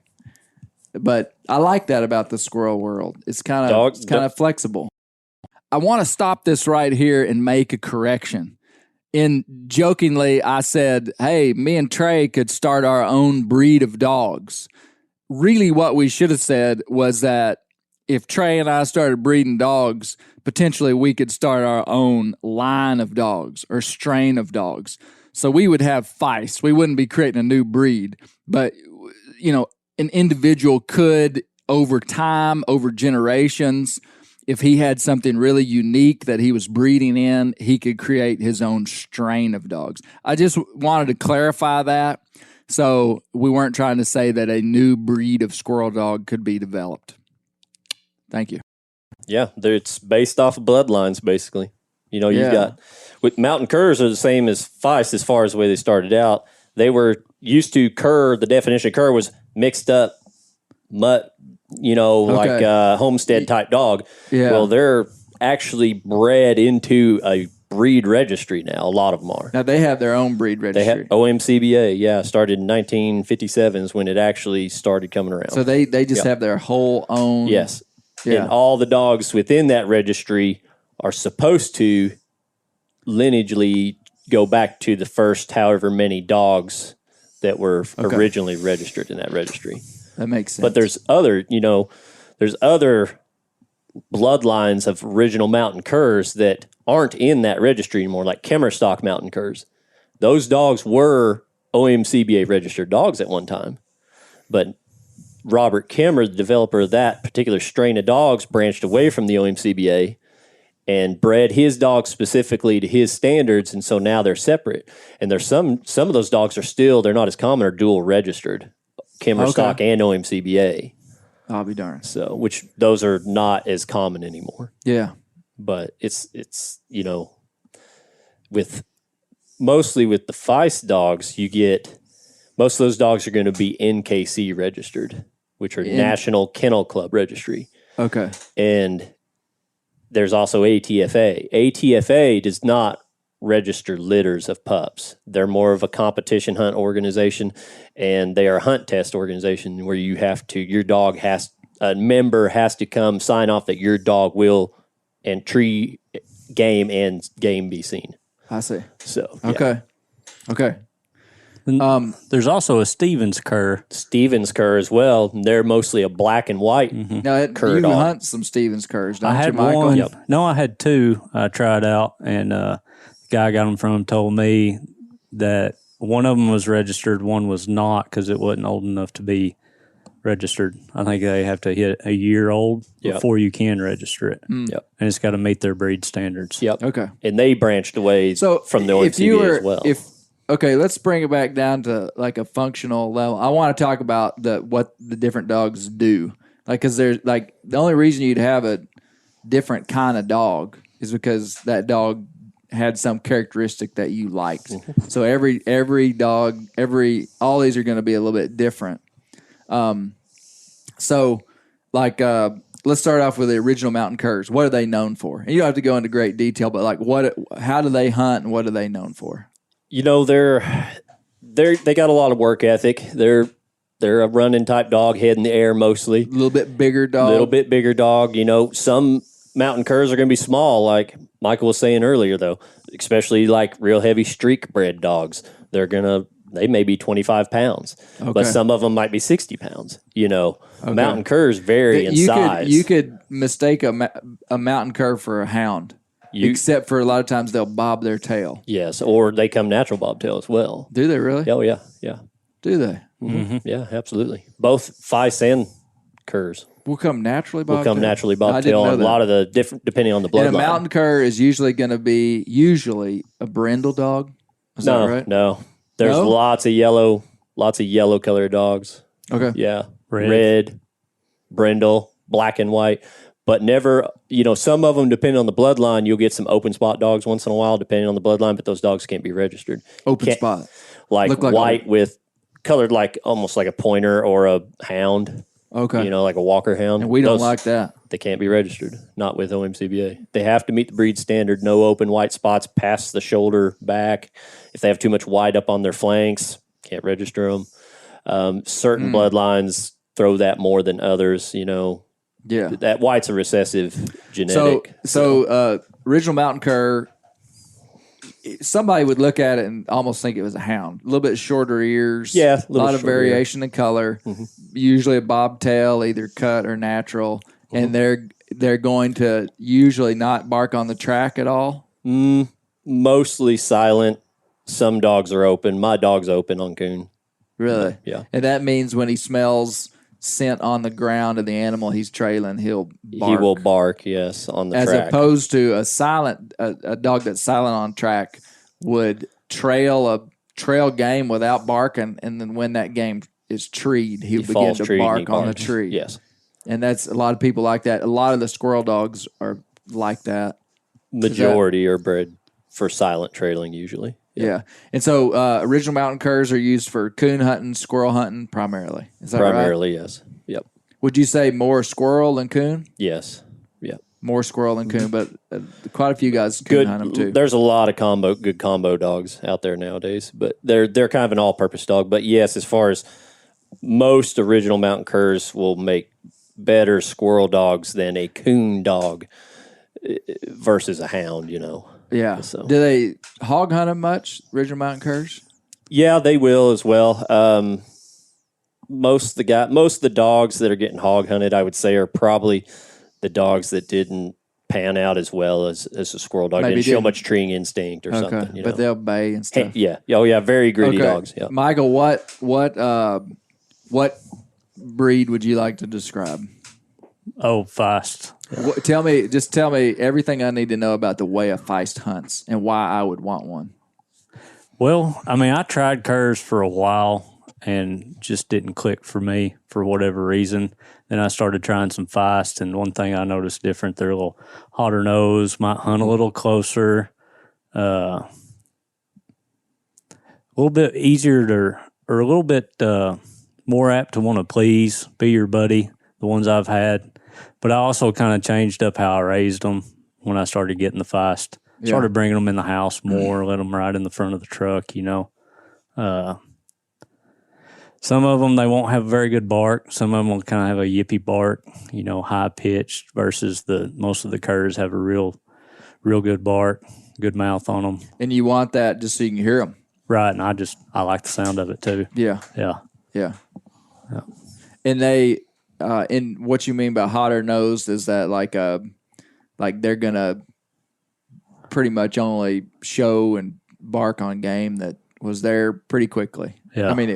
but I like that about the squirrel world. It's kind of flexible. I want to stop this right here and make a correction. Jokingly, I said, hey, me and Trae could start our own breed of dogs. Really, what we should have said was that if Trae and I started breeding dogs, potentially we could start our own line of dogs or strain of dogs. So we would have feists. We wouldn't be creating a new breed. But, you know, an individual could, over time, over generations, if he had something really unique that he was breeding in, he could create his own strain of dogs. I just wanted to clarify that. So we weren't trying to say that a new breed of squirrel dog could be developed. Thank you. Yeah, it's based off of bloodlines, basically. You know, you've got, with mountain curs are the same as feist as far as the way they started out. They were used to cur, the definition of cur was mixed up mutt like a homestead type dog. Yeah. Well, they're actually bred into a breed registry now. A lot of them are. Now they have their own breed They registry. have OMCBA, yeah, started in 1957 is when it actually started coming around. So they just have their whole own. Yes. Yeah. And all the dogs within that registry are supposed to lineagely go back to the first however many dogs that were originally registered in that registry. That makes sense. But there's other bloodlines of original mountain curs that aren't in that registry anymore, like Kemmerstock mountain curs. Those dogs were OMCBA registered dogs at one time, but Robert Kemmer, the developer of that particular strain of dogs, branched away from the OMCBA and bred his dogs specifically to his standards, and so now they're separate. And there's some of those dogs they're not as common, are dual registered, Kemmerstock and OMCBA. I'll be darned. So, which those are not as common anymore. Yeah. But it's mostly with the feist dogs, you get most of those dogs are going to be NKC registered, which are National Kennel Club Registry. Okay. And there's also ATFA. ATFA does not register litters of pups. They're more of a competition hunt organization, and they are a hunt test organization where a member has to come sign off that your dog will and tree game be seen. I see. So Okay. There's also a Stevens cur. Stevens cur as well. They're mostly a black and white Now, cur you dog. hunt some Stevens curs, don't I you, had Michael? one. Yep. No, I had two. I tried out, and the guy I got them from told me that one of them was registered, one was not because it wasn't old enough to be registered. I think they have to hit a year old before you can register it. Yep. And it's got to meet their breed standards. Yep. Okay. And they branched away from the OMCBA as well. Okay, let's bring it back down to like a functional level. I want to talk about what the different dogs do. Like, because there's like the only reason you'd have a different kind of dog is because that dog had some characteristic that you liked. So every dog, all these are going to be a little bit different. So like let's start off with the original mountain curs. What are they known for? And you don't have to go into great detail, but like how do they hunt and what are they known for? They got a lot of work ethic. They're a running type dog, head in the air mostly. A little bit bigger dog. Some mountain curs are going to be small, like Michael was saying earlier, though, especially like real heavy streak bred dogs. They may be 25 pounds, but some of them might be 60 pounds. Mountain curs vary in size. You could mistake a mountain cur for a hound. Except for a lot of times they'll bob their tail. Yes, or they come natural bobtail as well. Do they really? Oh, yeah. Do they? Mm-hmm. Yeah, absolutely. Both feists and curs Will come naturally bobtail? bobtail. A lot of the different, depending on the bloodline. And a mountain cur is usually going to be a brindle dog. Is that right? No. There's lots of yellow colored dogs. Okay. Yeah. Red, brindle, black and white. But never, some of them, depending on the bloodline, you'll get some open spot dogs once in a while, depending on the bloodline, but those dogs can't be registered. Open spot. Like white with colored like almost like a pointer or a hound. Okay. Like a walker hound. And we don't like that. They can't be registered, not with OMCBA. They have to meet the breed standard, no open white spots past the shoulder back. If they have too much white up on their flanks, can't register them. Certain bloodlines throw that more than others, Yeah. That white's a recessive genetic. So original mountain cur, somebody would look at it and almost think it was a hound. A little bit shorter ears. Yeah. A lot of variation in color. Mm-hmm. Usually a bobtail, either cut or natural. Mm-hmm. And they're going to usually not bark on the track at all. Mostly silent. Some dogs are open. My dog's open on coon. Really? Yeah. And that means when he smells scent on the ground of the animal he's trailing, he'll bark. He will bark, yes, on the track. As opposed to a dog that's silent on track would trail game without barking, and then when that game is treed, he'll begin to bark on the tree. Yes. And that's a lot of people like that. A lot of the squirrel dogs are like that. Majority are bred for silent trailing usually. Yeah. And so original mountain curs are used for coon hunting, squirrel hunting primarily. Is that right? Primarily, yes. Yep. Would you say more squirrel than coon? Yes. Yeah. More squirrel than coon, but quite a few guys coon hunt them too. There's a lot of good combo dogs out there nowadays, but they're kind of an all-purpose dog. But yes, as far as most original mountain curs will make better squirrel dogs than a coon dog versus a hound, Yeah. So. Do they hog hunt them much, original mountain curs? Yeah, they will as well. Most of the dogs that are getting hog hunted, I would say, are probably the dogs that didn't pan out as well as a squirrel dog. Didn't show much treeing instinct or something. But they'll bay and stuff. Yeah. Oh, yeah. Very greedy dogs. Yeah. Michael, what breed would you like to describe? Oh, feist. Tell me everything I need to know about the way a feist hunts and why I would want one. Well, I mean, I tried curs for a while and just didn't click for me for whatever reason. Then I started trying some feist, and one thing I noticed different, they're a little hotter nose, might hunt a little closer, a little bit easier to, or a little bit more apt to want to please, be your buddy, the ones I've had. But I also kind of changed up how I raised them when I started getting the feist. Started bringing them in the house more, let them ride in the front of the truck, Some of them, they won't have very good bark. Some of them will kind of have a yippy bark, high pitched, versus most of the curs have a real good bark, good mouth on them. And you want that just so you can hear them. Right, and I like the sound of it too. Yeah. Yeah. And they, and what you mean by hotter nosed is that like they're gonna pretty much only show and bark on game that was there pretty quickly. Yeah. I mean,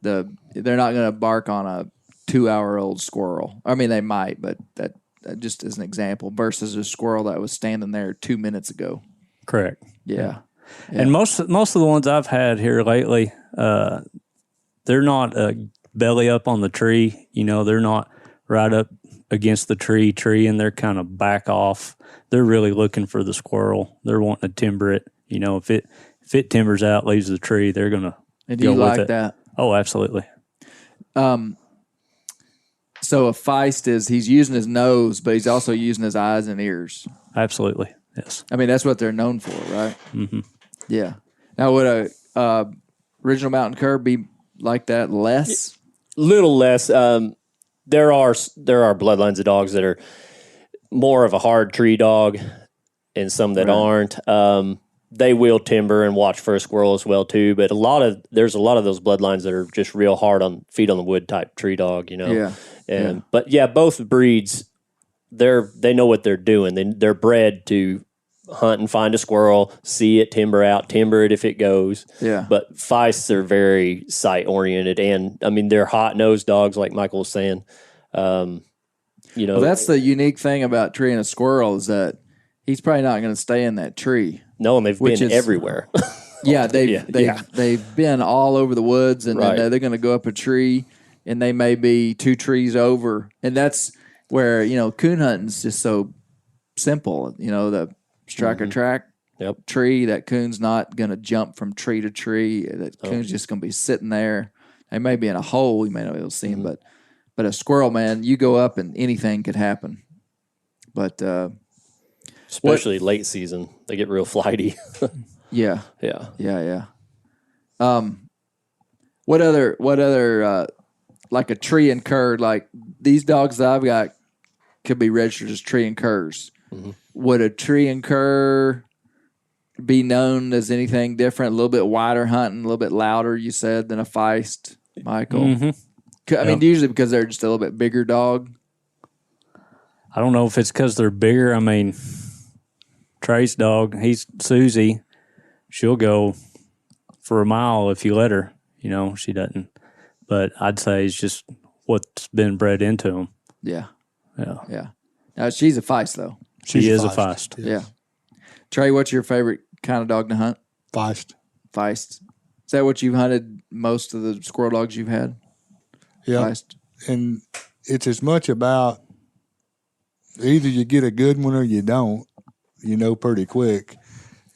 they're not gonna bark on a 2-hour-old squirrel. I mean, they might, but that just as an example versus a squirrel that was standing there 2 minutes ago. Correct. Yeah. And most of the ones I've had here lately, they're not belly up on the tree. They're not right up against the tree, and they're kind of back off. They're really looking for the squirrel. They're wanting to timber it. If it timbers out, leaves the tree, they're gonna. And do you like that? Oh, absolutely. So a feist is he's using his nose, but he's also using his eyes and ears. Absolutely, yes. I mean, that's what they're known for, right? Mm-hmm. Yeah. Now, would a original mountain cur be like that less? Little less. There are bloodlines of dogs that are more of a hard tree dog, and some that aren't. They will timber and watch for a squirrel as well too. But there's a lot of those bloodlines that are just real hard on feet on the wood type tree dog. Yeah. But yeah, both breeds, they know what they're doing. They're bred to hunt and find a squirrel, see it, timber it if it goes. Yeah. But feists are very sight oriented, and I mean they're hot nosed dogs, like Michael was saying. Well, that's the unique thing about treeing a squirrel is that he's probably not going to stay in that tree. No, and they've been everywhere. Yeah, they've been all over the woods, and then they're going to go up a tree, and they may be 2 trees over, and that's where coon hunting's just so simple. The striker track tree, that coon's not going to jump from tree to tree. That coon's just going to be sitting there. They may be in a hole, you may not be able to see him, but a squirrel, man, you go up and anything could happen. But especially late season, they get real flighty. Yeah. What other like a tree and cur, like these dogs that I've got could be registered as tree and curs. Mm-hmm. Would a tree and cur be known as anything different? A little bit wider hunting, a little bit louder, you said, than a feist, Michael? Mm-hmm. I mean, usually because they're just a little bit bigger dog. I don't know if it's because they're bigger. I mean, Trae's dog, Susie, she'll go for a mile if you let her. She doesn't. But I'd say it's just what's been bred into them. Yeah. Now, she's a feist, though. She is a feist. Yeah. Trae, what's your favorite kind of dog to hunt? Feist. Is that what you've hunted most of the squirrel dogs you've had? Yeah. Feist. And it's as much about either you get a good one or you don't, pretty quick.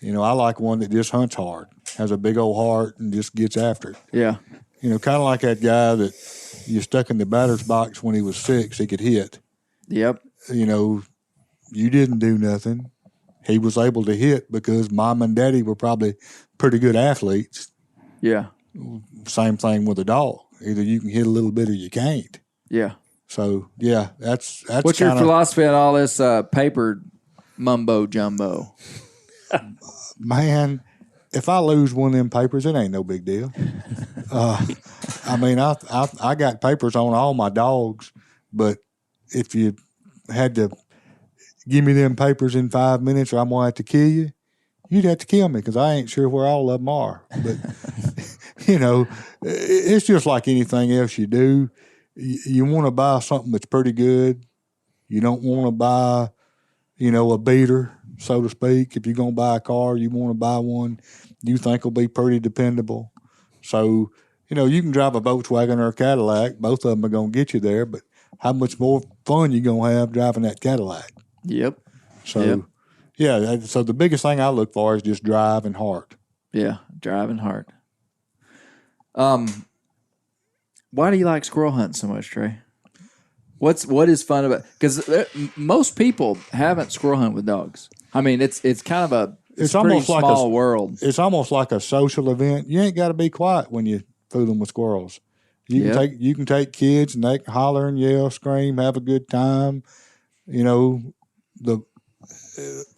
I like one that just hunts hard, has a big old heart, and just gets after it. Yeah. Kind of like that guy that you stuck in the batter's box when he was 6, he could hit. Yep. You know, you didn't do nothing. He was able to hit because mom and daddy were probably pretty good athletes. Yeah. Same thing with a dog. Either you can hit a little bit or you can't. Yeah. So, yeah, that's What's your philosophy on all this paper mumbo jumbo? Man, if I lose one of them papers, it ain't no big deal. I mean, I got papers on all my dogs, but if you had to give me them papers in 5 minutes or I'm going to have to kill you, you'd have to kill me because I ain't sure where all of them are. But, you know, it's just like anything else you do. You want to buy something that's pretty good. You don't want to buy, you know, a beater, so to speak. If you're going to buy a car, you want to buy one you think will be pretty dependable. So, you know, you can drive a Volkswagen or a Cadillac. Both of them are going to get you there, but how much more fun you going to have driving that Cadillac? Yep. So, yeah, so the biggest thing I look for is just drive and heart. Yeah, drive and heart. Why do you like squirrel hunting so much, Trae? What is fun about? Because most people haven't squirrel hunt with dogs. I mean, it's kind of a almost pretty like small world. It's almost like a social event. You ain't got to be quiet when you fooling with squirrels. You can take kids and they can holler and yell, scream, have a good time. You know, the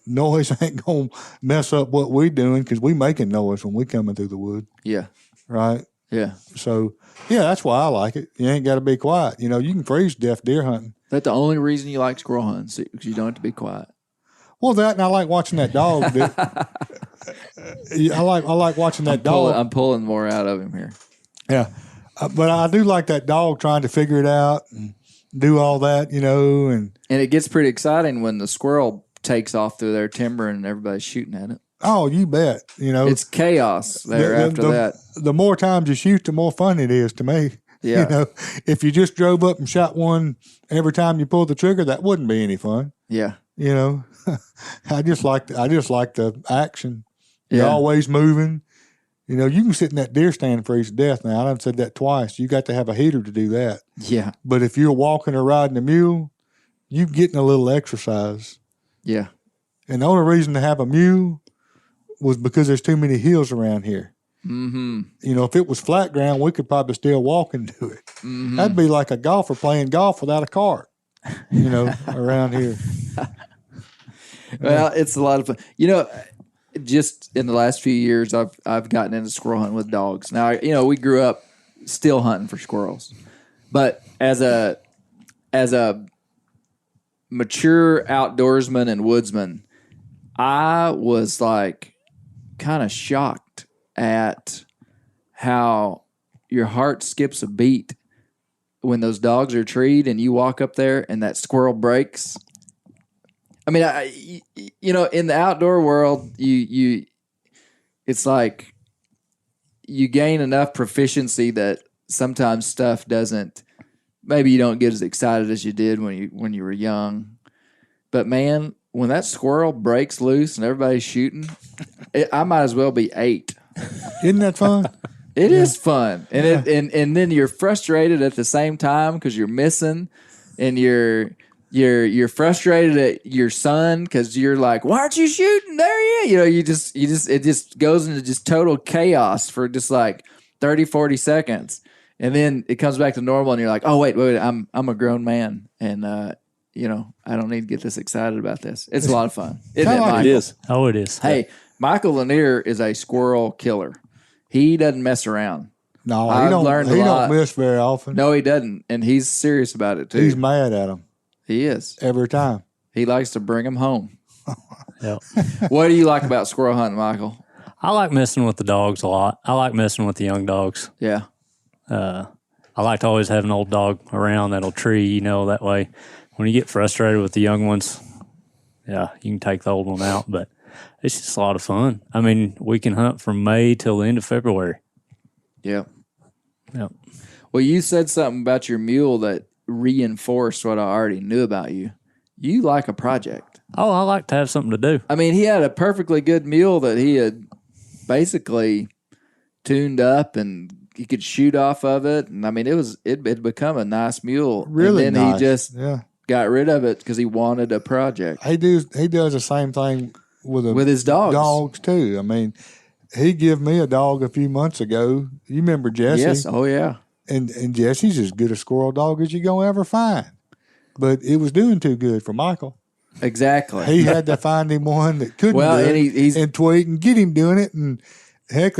noise ain't gonna mess up what we doing because we making noise when we coming through the wood. Yeah. Right. Yeah. So yeah, that's why I like it. You ain't got to be quiet. You know, you can freeze to death deer hunting. That's the only reason you like squirrel hunting, because you don't have to be quiet. Well, that and I like watching that dog. I like watching that dog. I'm pulling more out of him here. Yeah, but I do like that dog trying to figure it out and do all that, you know. And it gets pretty exciting when the squirrel takes off through their timber and everybody's shooting at it. Oh, you bet. You know, it's chaos there after that. The more times you shoot, the more fun it is to me. Yeah. You know, if you just drove up and shot one every time you pulled the trigger, that wouldn't be any fun. Yeah. You know, I just like the action. You're Yeah. always moving. You know, you can sit in that deer stand and freeze to death. Now, I done said that twice. You got to have a heater to do that. Yeah. But if you're walking or riding a mule, you're getting a little exercise. Yeah. And the only reason to have a mule was because there's too many hills around here. Mm-hmm. You know, if it was flat ground, we could probably still walk and do it. Mm-hmm. That'd be like a golfer playing golf without a cart, you know, around here. Well, it's a lot of fun. You know, just in the last few years, I've gotten into squirrel hunting with dogs. Now, you know, we grew up still hunting for squirrels, but as a mature outdoorsman and woodsman, I was like kind of shocked at how your heart skips a beat when those dogs are treed and you walk up there and that squirrel breaks. I mean, you know, in the outdoor world, it's like you gain enough proficiency that sometimes stuff doesn't. Maybe you don't get as excited as you did when you were young. But man, when that squirrel breaks loose and everybody's shooting, I might as well be 8. Isn't that fun? It is fun, and and then you're frustrated at the same time because you're missing, and you're frustrated at your son because you're like, why aren't you shooting? There you are. You know, it just goes into just total chaos for just like 30, 40 seconds. And then it comes back to normal and you're like, oh, wait, I'm a grown man. And, you know, I don't need to get this excited about this. It's a lot of fun. Isn't it, Michael? It is. Oh, it is. Hey, Michael Lanier is a squirrel killer. He doesn't mess around. No, I've he don't. learned a He lot. don't miss very often. No, he doesn't. And he's serious about it, too. He's mad at him He is. every time. He likes to bring them home. Yep. What do you like about squirrel hunting, Michael? I like messing with the dogs a lot. I like messing with the young dogs. Yeah. I like to always have an old dog around that'll tree, you know, that way when you get frustrated with the young ones, yeah, you can take the old one out, but it's just a lot of fun. I mean, we can hunt from May till the end of February. Yeah. Yep. Well, you said something about your mule that reinforced what I already knew about you. You like a project. Oh, I like to have something to do. I mean, he had a perfectly good mule that he had basically tuned up and could shoot off of it, and I mean it had become a nice mule. Really and then nice. he just Yeah. got rid of it because he wanted a project. He does the same thing with his dogs. Dogs too. I mean, he gave me a dog a few months ago. You remember Jesse? Yes. Oh yeah. And Jesse's as good a squirrel dog as you're gonna ever find. But it was doing too good for Michael. Exactly. He had to find him one that couldn't Well, do and it and tweak and get him doing it. And heck,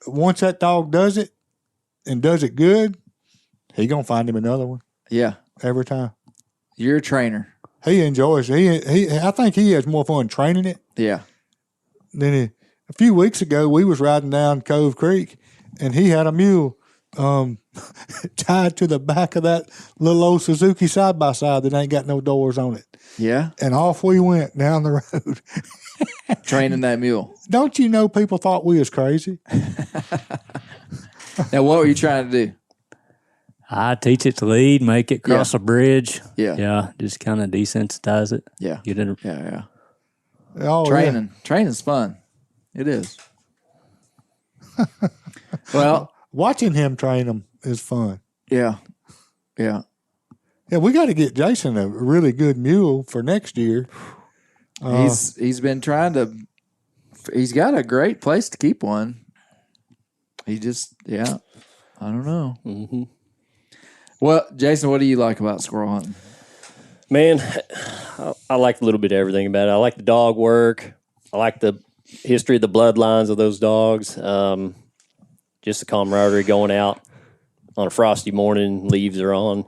once that dog does it and does it good, he gonna find him another one Yeah. every time. You're a trainer. He enjoys it. I think he has more fun training it. Yeah. Then a few weeks ago, we was riding down Cove Creek, and he had a mule tied to the back of that little old Suzuki side-by-side that ain't got no doors on it. Yeah. And off we went down the road. Training that mule. Don't you know people thought we was crazy? Now, what were you trying to do? I teach it to lead, make it cross a bridge. Yeah. Yeah. Just kind of desensitize it. Yeah. Get it. Yeah. Oh, Training. Training's fun. It is. Well, watching him train them is fun. yeah. Yeah. Yeah, we got to get Jason a really good mule for next year. He's been trying to. He's got a great place to keep one. He just, I don't know. Mm-hmm. Well, Jason, what do you like about squirrel hunting? Man, I like a little bit of everything about it. I like the dog work. I like the history of the bloodlines of those dogs. Just the camaraderie going out on a frosty morning, leaves are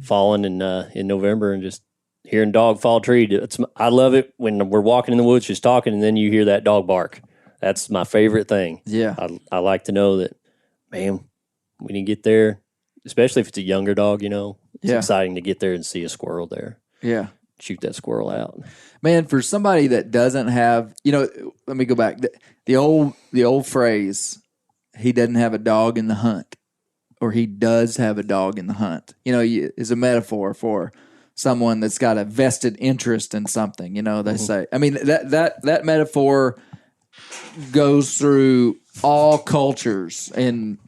falling in November, and just hearing dog fall tree. I love it when we're walking in the woods just talking, and then you hear that dog bark. That's my favorite thing. Yeah. I like to know that, man, when you get there, especially if it's a younger dog, it's exciting to get there and see a squirrel there. Yeah. Shoot that squirrel out. Man, for somebody that doesn't have, let me go back. The old phrase, he doesn't have a dog in the hunt, or he does have a dog in the hunt, is a metaphor for someone that's got a vested interest in something, they say. I mean, that metaphor goes through all cultures in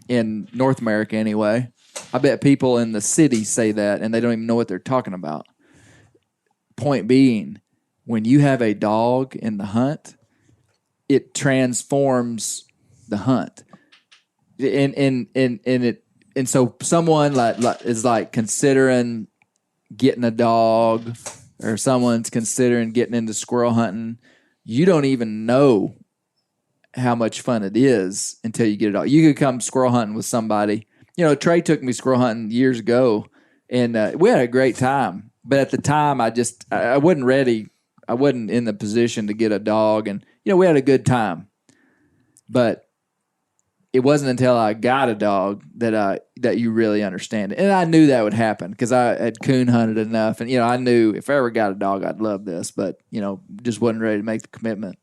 North America anyway. I bet people in the city say that and they don't even know what they're talking about. Point being, when you have a dog in the hunt, it transforms the hunt. And so someone is considering getting a dog, or someone's considering getting into squirrel hunting. You don't even know how much fun it is until you get it all. You could come squirrel hunting with somebody. Trae took me squirrel hunting years ago, and we had a great time. But at the time, I wasn't ready. I wasn't in the position to get a dog, and we had a good time. But it wasn't until I got a dog that you really understand it. And I knew that would happen because I had coon hunted enough, and I knew if I ever got a dog, I'd love this. But just wasn't ready to make the commitment.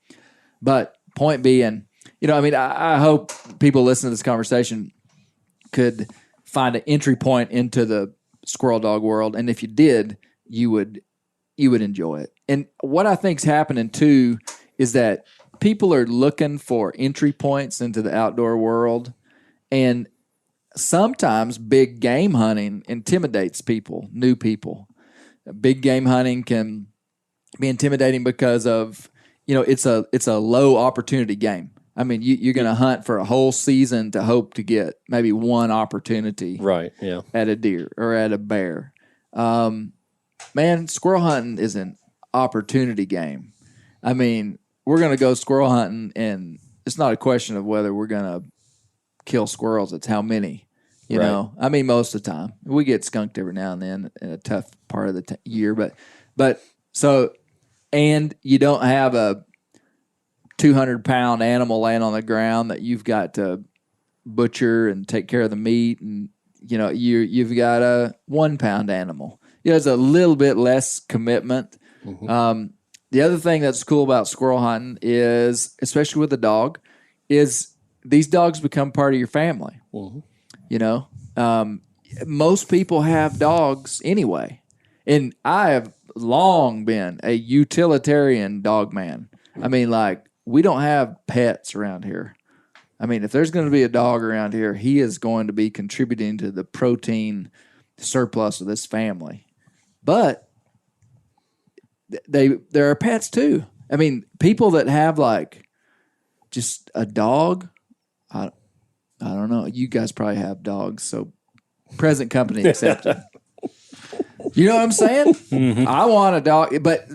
But point being, I hope people listening to this conversation could find an entry point into the squirrel dog world, and if you did, you would enjoy it. And what I think's happening too is that people are looking for entry points into the outdoor world, and sometimes big game hunting intimidates people, new people. Big game hunting can be intimidating because of it's a low opportunity game. I mean, you're going to hunt for a whole season to hope to get maybe one opportunity, right? Yeah, at a deer or at a bear. Man, squirrel hunting is an opportunity game. I mean, we're going to go squirrel hunting, and it's not a question of whether we're going to kill squirrels. It's how many. You know, I mean, most of the time we get skunked every now and then in a tough part of the year, but so, and you don't have a 200-pound animal laying on the ground that you've got to butcher and take care of the meat, and you've got a 1-pound animal. It's a little bit less commitment. Mm-hmm. The other thing that's cool about squirrel hunting is, especially with a dog, is these dogs become part of your family. Mm-hmm. Most people have dogs anyway, and I have long been a utilitarian dog man. I mean, we don't have pets around here. I mean, if there's going to be a dog around here, he is going to be contributing to the protein surplus of this family. But there are pets too. I mean, people that have like just a dog. I don't know. You guys probably have dogs, so present company accepted. You know what I'm saying? Mm-hmm. I want a dog, but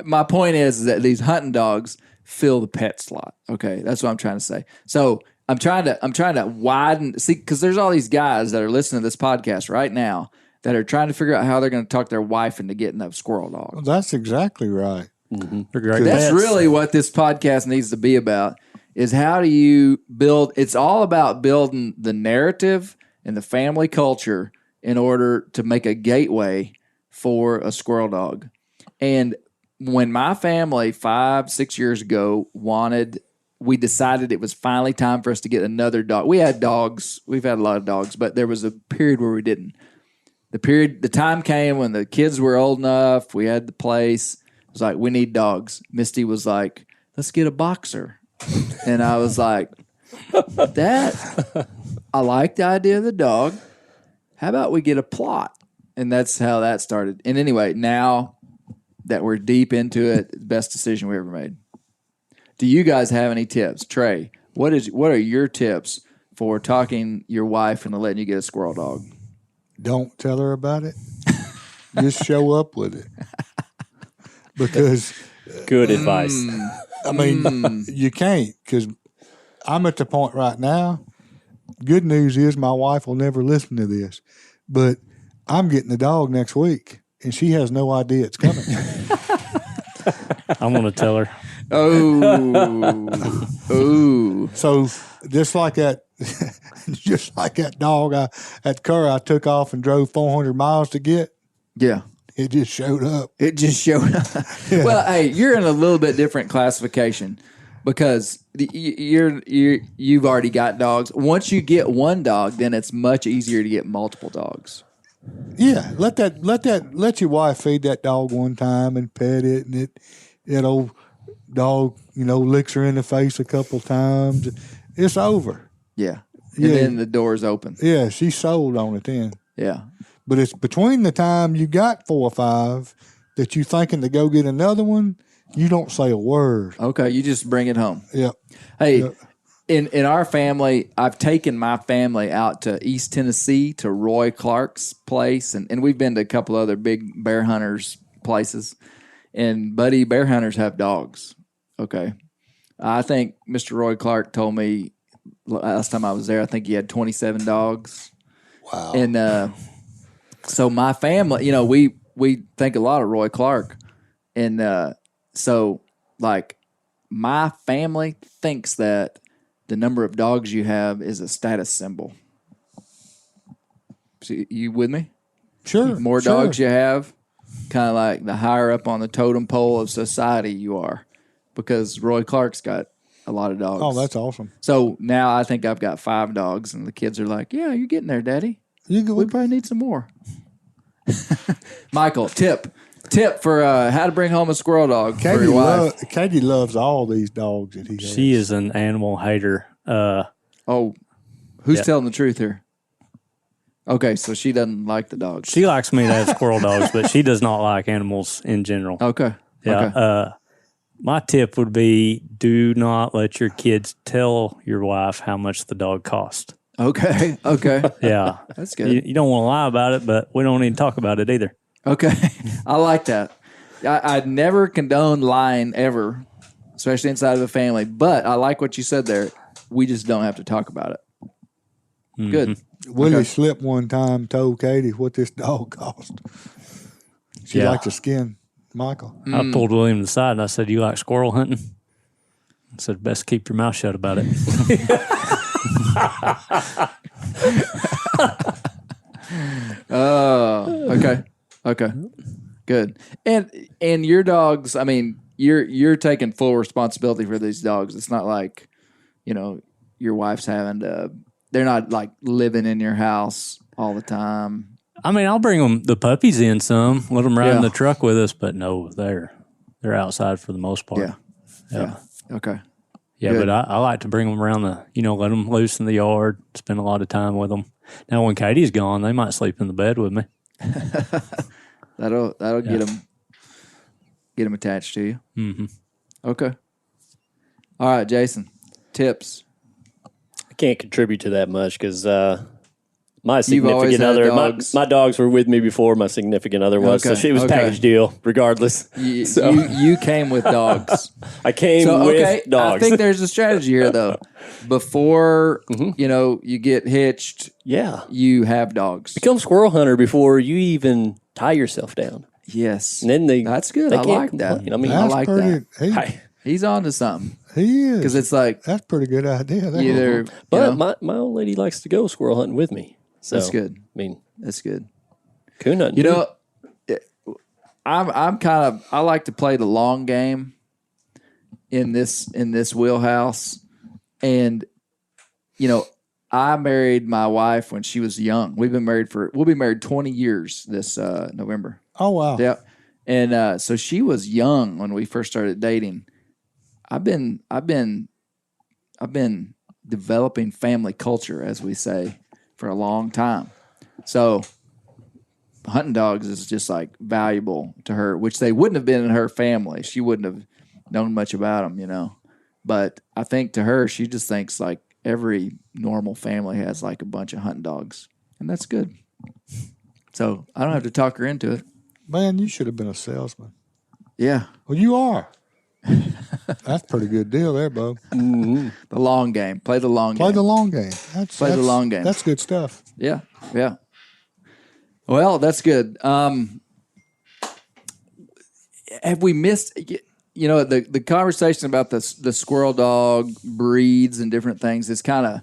my point is that these hunting dogs fill the pet slot. Okay, that's what I'm trying to say. So I'm trying to widen, see, because there's all these guys that are listening to this podcast right now that are trying to figure out how they're going to talk their wife into getting a squirrel dog. Well, that's exactly right. Mm-hmm. That's pets. Really what this podcast needs to be about is how do you build, it's all about building the narrative and the family culture in order to make a gateway for a squirrel dog. And when my family 5-6 years ago we decided it was finally time for us to get another dog. We had dogs. We've had a lot of dogs, but there was a period where we didn't. The time came when the kids were old enough. We had the place. It was like, we need dogs. Misty was like, let's get a boxer. And I was like, I like the idea of the dog. How about we get a plot? And that's how that started. And anyway, now that we're deep into it, the best decision we ever made. Do you guys have any tips? Trae, what are your tips for talking your wife into letting you get a squirrel dog? Don't tell her about it. Just show up with it. Because good advice. I mean, you can't, because I'm at the point right now. Good news is my wife will never listen to this, but I'm getting the dog next week, and she has no idea it's coming. I'm going to tell her. Oh. So just like that dog at Kerr I took off and drove 400 miles to get. Yeah. It just showed up. Yeah. Well, hey, you're in a little bit different classification because you've already got dogs. Once you get one dog, then it's much easier to get multiple dogs. Yeah, let your wife feed that dog one time and pet it, and that old dog, licks her in the face a couple times. It's over. Yeah, and then the door's open. Yeah, she's sold on it then. Yeah. But it's between the time you got 4 or 5 that you thinking to go get another one, you don't say a word. Okay, you just bring it home. Yep. Hey, yep. In our family, I've taken my family out to East Tennessee to Roy Clark's place, and we've been to a couple other big bear hunters places. And buddy, bear hunters have dogs. Okay. I think Mr. Roy Clark told me last time I was there, I think he had 27 dogs. Wow. And so my family, we think a lot of Roy Clark. And so, like, my family thinks that the number of dogs you have is a status symbol. So you with me? Sure. The more dogs you have, kind of like the higher up on the totem pole of society you are, because Roy Clark's got a lot of dogs. Oh, that's awesome. So now I think I've got 5 dogs, and the kids are like, yeah, you're getting there, Daddy. We probably need some more. Michael, tip for how to bring home a squirrel dog for your wife. Katie loves all these dogs that he has. She is an animal hater. Who's telling the truth here? Okay, so she doesn't like the dogs. She likes me to have squirrel dogs, but she does not like animals in general. Okay. Yeah. Okay. My tip would be do not let your kids tell your wife how much the dog cost. Okay. Yeah. That's good. You don't want to lie about it, but we don't need to talk about it either. Okay. I like that. I'd never condone lying ever, especially inside of a family, but I like what you said there. We just don't have to talk about it. Mm-hmm. Good. Willie slipped one time, told Katie what this dog cost. She liked to skin Michael. I pulled William aside and I said, you like squirrel hunting? I said, best keep your mouth shut about it. Okay. Good. And your dogs, I mean, you're taking full responsibility for these dogs. It's not like, your wife's having to, they're not like living in your house all the time. I mean, I'll bring the puppies in some, let them ride in the truck with us, but no, they're outside for the most part. Yeah. Okay. Yeah, Good. but I like to bring them around let them loose in the yard, spend a lot of time with them. Now, when Katie's gone, they might sleep in the bed with me. That'll get them attached to you. Mm-hmm. Okay. All right, Jason. Tips. I can't contribute to that much because my You've always significant had other, dogs. my dogs were with me before my significant other was, so Okay, it was okay. package deal regardless. So You came with dogs. I came with dogs. I think there's a strategy here, though. Before you get hitched, Yeah. you have dogs. Become squirrel hunter before you even tie yourself down. Yes, And then that's good. they I can't like that. complain. I mean, I That's like pretty, that. He's on to something He is. because it's like That's a pretty good idea. That. either. but my old lady likes to go squirrel hunting with me. So That's good. I mean, That's good. coon hunting. I like to play the long game in this wheelhouse, and I married my wife when she was young. We'll be married 20 years this November. Oh wow. Yeah, and so she was young when we first started dating. I've been developing family culture, as we say, for a long time. So hunting dogs is just like valuable to her, which they wouldn't have been in her family. She wouldn't have known much about them, But I think to her, she just thinks like every normal family has like a bunch of hunting dogs, and that's good. So I don't have to talk her into it. Man, you should have been a salesman. Yeah, Well, you are. That's a pretty good deal there, Bub. the long game. Play the long Play game. the long game. Play the long game. That's good stuff. Yeah, yeah. Well, that's good. Have we missed? The conversation about the squirrel dog breeds and different things is kind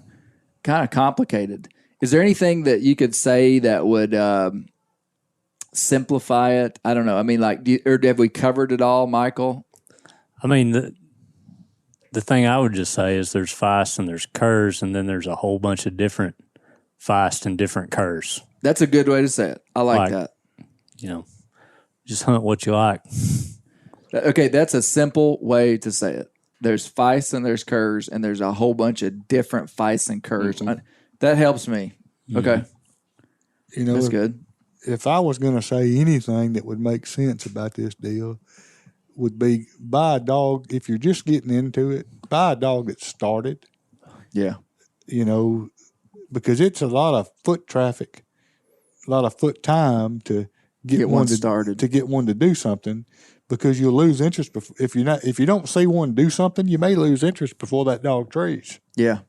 of complicated. Is there anything that you could say that would simplify it? I don't know. I mean, or have we covered it all, Michael? I mean, the thing I would just say is there's feists and there's curs, and then there's a whole bunch of different feists and different curs. That's a good way to say it. I like that. Just hunt what you like. Okay, that's a simple way to say it. There's feists and there's curs, and there's a whole bunch of different feists and curs. Mm-hmm. That helps me. Okay, that's If, good. if I was going to say anything that would make sense about this deal, would be buy a dog. If you're just getting into it, buy a dog that started. Yeah. Because it's a lot of foot traffic, a lot of foot time to get one started, to get one to do something. Because you'll lose interest if you don't see one do something, you may lose interest before that dog trees. Yeah.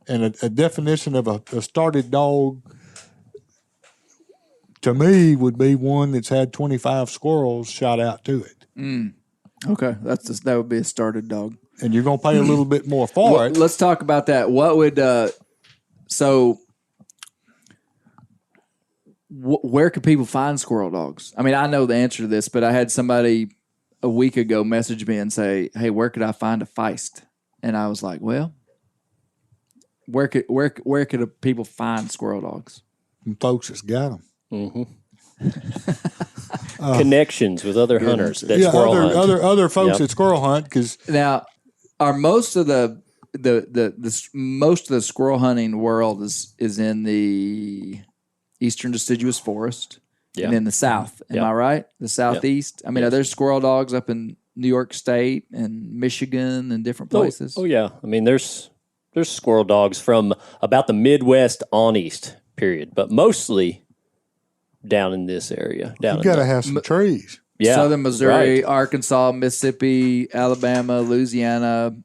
And a definition of a started dog to me would be one that's had 25 squirrels shot out to it. Okay, that would be a started dog. And you're going to pay a little bit more for it. Let's talk about that. What would where could people find squirrel dogs? I mean, I know the answer to this, but I had somebody a week ago message me and say, "Hey, where could I find a feist?" And I was like, "Well, where could people find squirrel dogs?" And folks that's got them. Mm-hmm. Connections with other hunters that Yeah, squirrel hunt. other folks Yep. that squirrel hunt because Now, are most of the squirrel hunting world is in the eastern deciduous forest Yeah. and in the south. Am I right? The southeast. I mean, are there squirrel dogs up in New York State and Michigan and different places? Oh yeah. I mean, there's squirrel dogs from about the Midwest on east, period, but mostly down in this area. you got to have some trees. Southern Missouri, right. Arkansas, Mississippi, Alabama, Louisiana,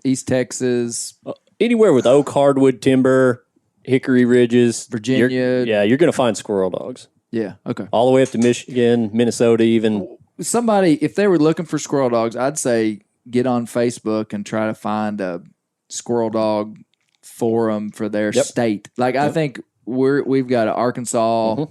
East Texas, Anywhere with oak, hardwood, timber, hickory ridges, Virginia. you're going to find squirrel dogs. Yeah. Okay. All the way up to Michigan, Minnesota, even. Somebody, if they were looking for squirrel dogs, I'd say get on Facebook and try to find a squirrel dog forum for their state. Like I think we've got an Arkansas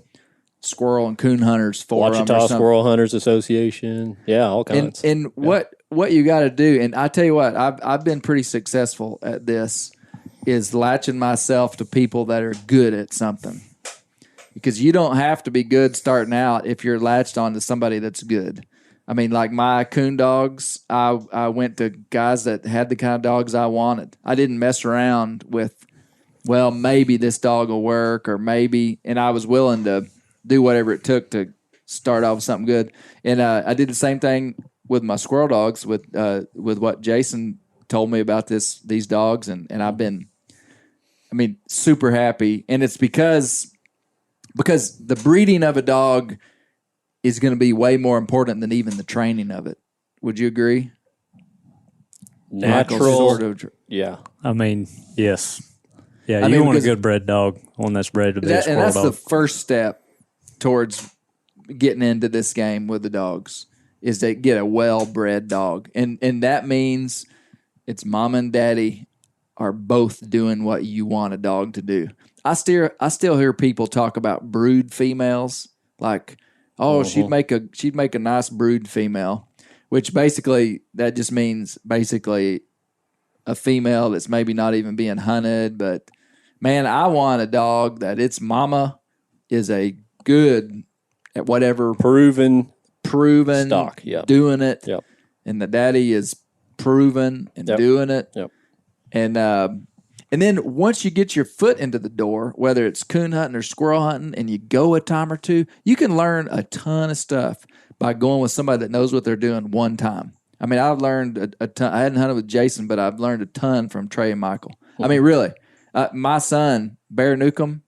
squirrel and coon hunters forum. Wichita Squirrel Hunters Association. Yeah, all kinds. And what you got to do, and I tell you what, I've been pretty successful at this, is latching myself to people that are good at something. Because you don't have to be good starting out if you're latched on to somebody that's good. I mean, like my coon dogs, I went to guys that had the kind of dogs I wanted. I didn't mess around with, well, maybe this dog will work or maybe, and I was willing to do whatever it took to start off with something good. And I did the same thing with my squirrel dogs with what Jason told me about these dogs, and I've been, I mean, super happy. And it's because the breeding of a dog is going to be way more important than even the training of it. Would you agree? Natural. Sort of, Yeah. I mean, yes. Yeah, I you mean, want a because good bred dog, one that's bred to be a and squirrel that's dog. the first step towards getting into this game with the dogs is to get a well-bred dog. And that means it's mom and daddy are both doing what you want a dog to do. I still hear people talk about brood females, like, oh, she'd make a nice brood female, which basically that just means basically a female that's maybe not even being hunted. But man, I want a dog that its mama is a good at whatever Proven stock, Yep. doing it, Yep. and the daddy is proven and Yep. doing it. Yep. And then once you get your foot into the door, whether it's coon hunting or squirrel hunting, and you go a time or two, you can learn a ton of stuff by going with somebody that knows what they're doing one time. I mean, I've learned a ton. I hadn't hunted with Jason, but I've learned a ton from Trae and Michael. I mean, really, my son, Clay Newcomb,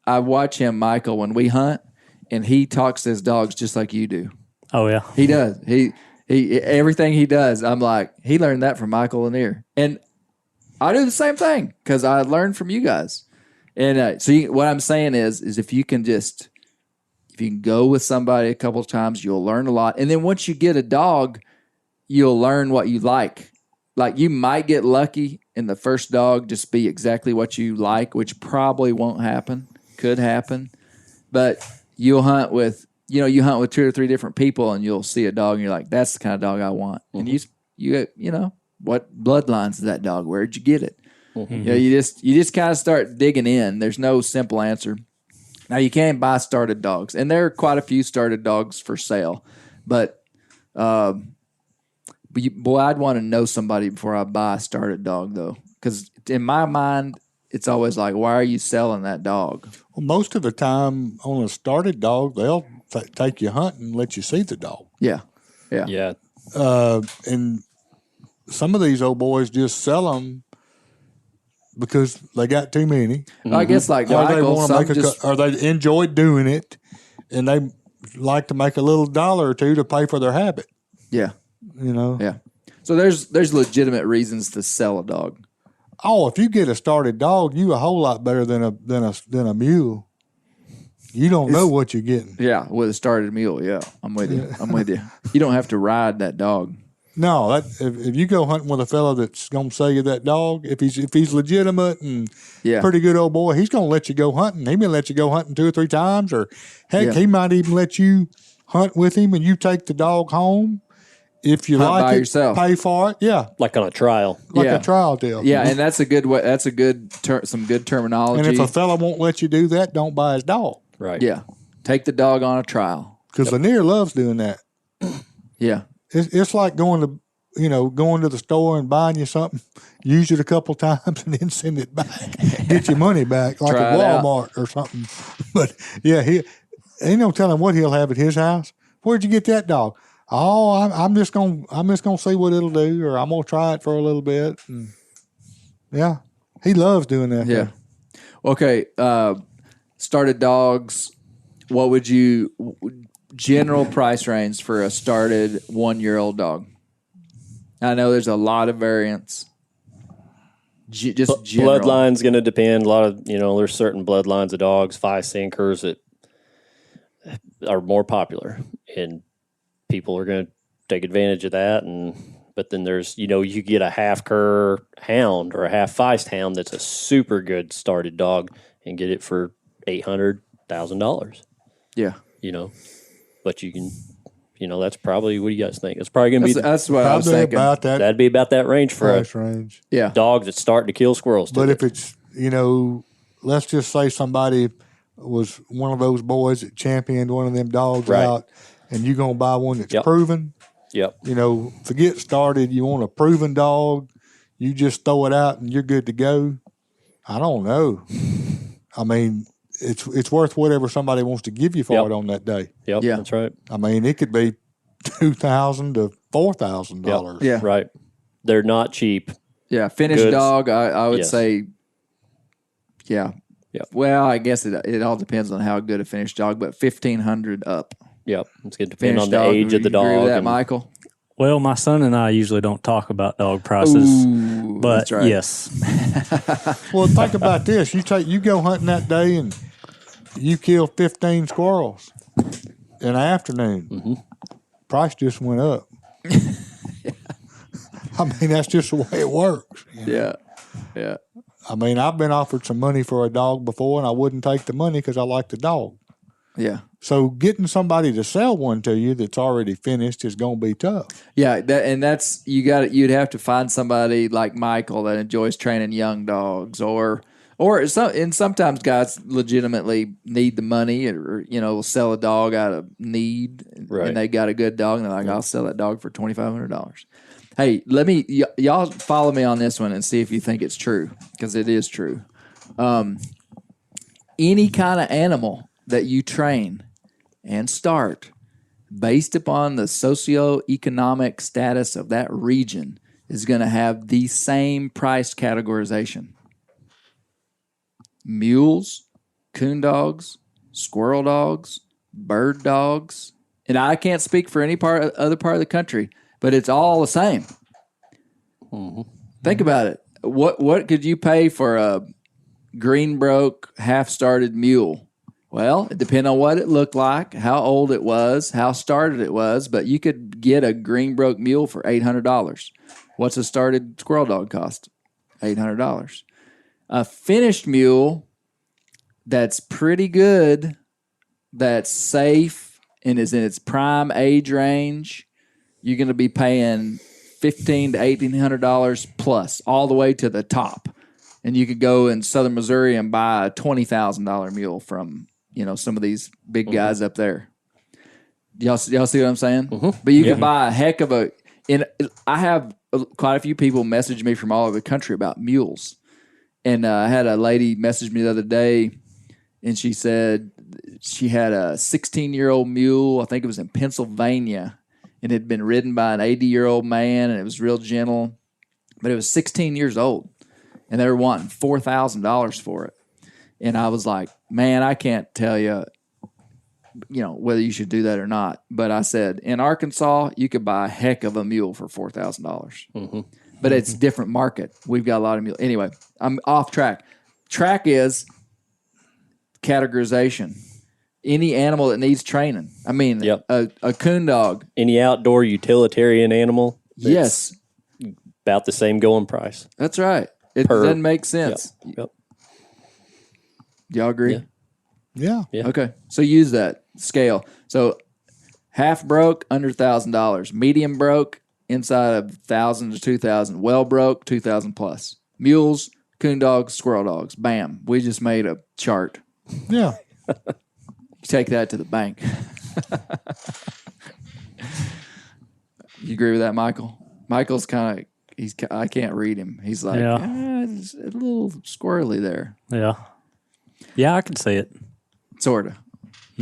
I watch him, Michael, when we hunt, and he talks to his dogs just like you do. Oh, yeah. He does. He everything he does, I'm like, he learned that from Michael Lanier. And I do the same thing because I learned from you guys. And what I'm saying is if you can go with somebody a couple of times, you'll learn a lot. And then once you get a dog, you'll learn what you like. Like you might get lucky and the first dog just be exactly what you like, which probably won't happen. Could happen. But you'll hunt with, you hunt with 2 or 3 different people and you'll see a dog and you're like, that's the kind of dog I want. Mm-hmm. And you know, what bloodlines is that dog? Where'd you get it? Mm-hmm. You just kind of start digging in. There's no simple answer. Now you can buy started dogs, and there are quite a few started dogs for sale. But I'd want to know somebody before I buy a started dog, though, because in my mind, it's always like, why are you selling that dog? Well, most of the time on a started dog, they'll take you hunting and let you see the dog. Yeah. And some of these old boys just sell them because they got too many. Mm-hmm. I guess like Michael, or they enjoy doing it, and they like to make a little $1 or $2 to pay for their habit. Yeah. Yeah. So there's legitimate reasons to sell a dog. Oh, if you get a started dog, you a whole lot better than a mule. You don't know what you're getting. Yeah, with a started mule. Yeah, I'm with you. You don't have to ride that dog. No, if you go hunting with a fellow that's gonna sell you that dog, if he's legitimate and pretty good old boy, he's gonna let you go hunting. He may let you go hunting 2 or 3 times, or heck, he might even let you hunt with him and you take the dog home. If you hunt like by it, yourself. Pay for it. Yeah, like on a trial. A trial deal. Yeah, and that's a good way. That's a good some good terminology. And if a fella won't let you do that, don't buy his dog. Right. Yeah, take the dog on a trial because Lanier loves doing that. Yeah, it's like going to the store and buying you something, use it a couple times, and then send it back, get your money back, like at Walmart or something. But yeah, ain't no telling what he'll have at his house. Where'd you get that dog? Oh, I'm just gonna see what it'll do, or I'm gonna try it for a little bit. And yeah, he loves doing that. Yeah. Okay. Started dogs. What would you general price range for a started 1-year-old dog? I know there's a lot of variants. Just general. Bloodline's going to depend. A lot of there's certain bloodlines of dogs, feists, sinkers that are more popular, and people are going to take advantage of that. But then there's you get a half cur hound or a half feist hound that's a super good started dog and get it for $800,000. Yeah, but you can. That's probably, what do you guys think? It's probably going to be that's what I was thinking. About that. That'd be about that range for price range. Yeah, dogs that's starting to kill squirrels. But if it's let's just say somebody was one of those boys that championed one of them dogs Right. out, and you're going to buy one that's Yep. proven. Yep. You know, forget started. You want a proven dog. You just throw it out and you're good to go. I don't know. I mean, it's worth whatever somebody wants to give you for Yep. it on that day. Yep. Yeah. That's right. I mean, it could be $2,000 to $4,000. Yeah. Right. They're not cheap. Yeah, finished Goods. dog, I would Yes. say, yeah. Yep. Well, I guess it all depends on how good a finished dog, but 1,500 up. Yep. It's going to depend Finished on the dog. age of the You agree dog. with that, and- Michael? Well, my son and I usually don't talk about dog prices, Ooh, but that's right. yes, Well, think about this. You go hunting that day and you kill 15 squirrels in the afternoon. Mm-hmm. Price just went up. I mean, that's just the way it works. Yeah. Yeah. I mean, I've been offered some money for a dog before, and I wouldn't take the money because I like the dog. Yeah. So getting somebody to sell one to you that's already finished is going to be tough. Yeah, that's you'd have to find somebody like Michael that enjoys training young dogs, or sometimes guys legitimately need the money, or will sell a dog out of need, Right. and they got a good dog, and they're like, I'll sell that dog for $2,500. Hey, y'all follow me on this one and see if you think it's true, because it is true. Any kind of animal that you train and start based upon the socioeconomic status of that region is going to have the same price categorization. Mules, coon dogs, squirrel dogs, bird dogs, and I can't speak for any other part of the country, but it's all the same. Mm-hmm. Think about it. What could you pay for a Greenbroke half-started mule? Well, it depends on what it looked like, how old it was, how started it was, but you could get a Greenbroke mule for $800. What's a started squirrel dog cost? $800. A finished mule that's pretty good, that's safe, and is in its prime age range, you're going to be paying $1,500 to $1,800 plus, all the way to the top. And you could go in southern Missouri and buy a $20,000 mule from some of these big guys up there. Y'all see what I'm saying? Mm-hmm. But you can buy a heck of a. And I have quite a few people message me from all over the country about mules. And I had a lady message me the other day, and she said she had a 16-year-old mule. I think it was in Pennsylvania, and it had been ridden by an 80-year-old man, and it was real gentle. But it was 16 years old, and they were wanting $4,000 for it. And I was like, man, I can't tell you, whether you should do that or not. But I said, in Arkansas, you could buy a heck of a mule for $4,000. Mm-hmm. But it's a different market. We've got a lot of mules. Anyway, I'm off track. Track is categorization. Any animal that needs training. I mean, Yep. a coon dog. Any outdoor utilitarian animal. Yes, About the same going price. that's right. It Per- doesn't make sense. Yep. Y'all agree? Yeah. Yeah. Okay, so use that scale. So half broke, under $1,000. Medium broke, inside of 1,000 to 2,000. Well broke, 2,000 plus. Mules, coon dogs, squirrel dogs. Bam. We just made a chart. Yeah. You take that to the bank. You agree with that, Michael? Michael's kind of I can't read him. He's like, it's a little squirrely there. yeah, I can see it. Sort of.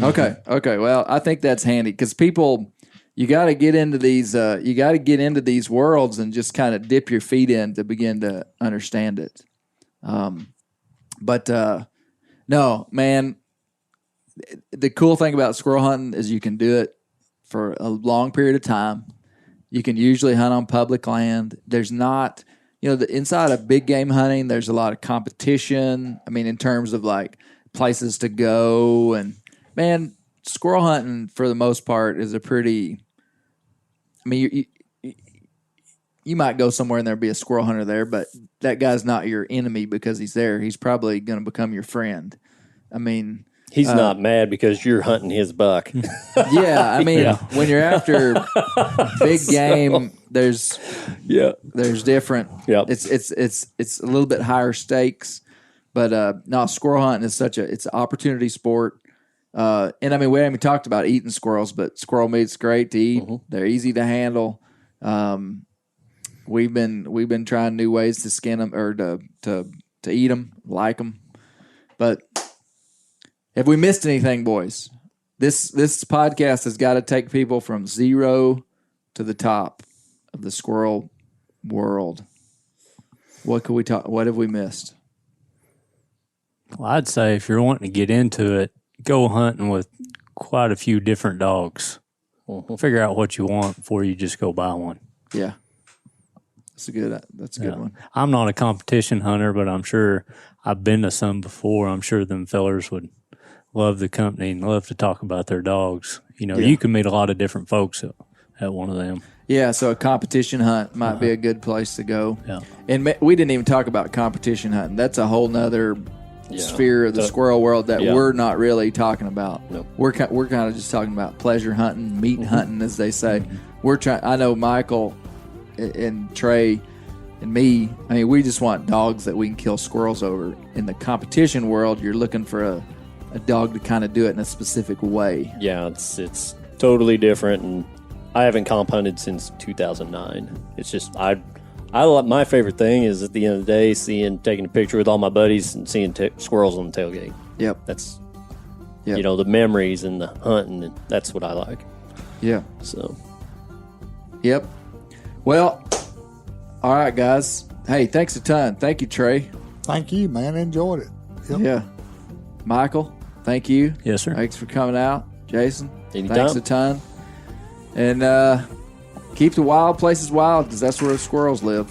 Okay. Well, I think that's handy because people, you got to get into these. You got to get into these worlds and just kind of dip your feet in to begin to understand it. But no, man. The cool thing about squirrel hunting is you can do it for a long period of time. You can usually hunt on public land. There's not, inside of big game hunting, there's a lot of competition. I mean, in terms of like places to go, and man, squirrel hunting for the most part is a pretty. I mean, you might go somewhere and there'll be a squirrel hunter there, but that guy's not your enemy because he's there. He's probably going to become your friend. I mean, He's not mad because you're hunting his buck. yeah. I mean, when you're after big game, there's different. Yep. It's a little bit higher stakes. But no, squirrel hunting is it's an opportunity sport. And I mean, we haven't even talked about eating squirrels, but squirrel meat's great to eat. They're easy to handle. We've been trying new ways to skin them or to eat them, like them. But have we missed anything, boys? This podcast has got to take people from zero to the top of the squirrel world. What could we talk? What have we missed? Well, I'd say if you're wanting to get into it, go hunting with quite a few different dogs. Figure out what you want before you just go buy one. Yeah. That's a good one. I'm not a competition hunter, but I'm sure I've been to some before. I'm sure them fellers would love the company and love to talk about their dogs. You can meet a lot of different folks at one of them. Yeah, so a competition hunt might be a good place to go. Yeah. And we didn't even talk about competition hunting. That's a whole nother sphere of the squirrel world that we're not really talking about. Nope. We're kind of just talking about pleasure hunting, meat hunting, as they say. I know Michael and Trae and me, I mean, we just want dogs that we can kill squirrels over. In the competition world, you're looking for a dog to kind of do it in a specific way. Yeah, it's totally different, and I haven't comp hunted since 2009. It's just my favorite thing is at the end of the day taking a picture with all my buddies and seeing squirrels on the tailgate. Yep. That's the memories and the hunting, and that's what I like. Yeah. So. Yep. Well, all right, guys. Hey, thanks a ton. Thank you, Trae. Thank you, man. Enjoyed it. Yep. Yeah. Michael, thank you. Yes, sir. Thanks for coming out. Jason, Anytime. Thanks a ton. And keep the wild places wild, because that's where the squirrels live.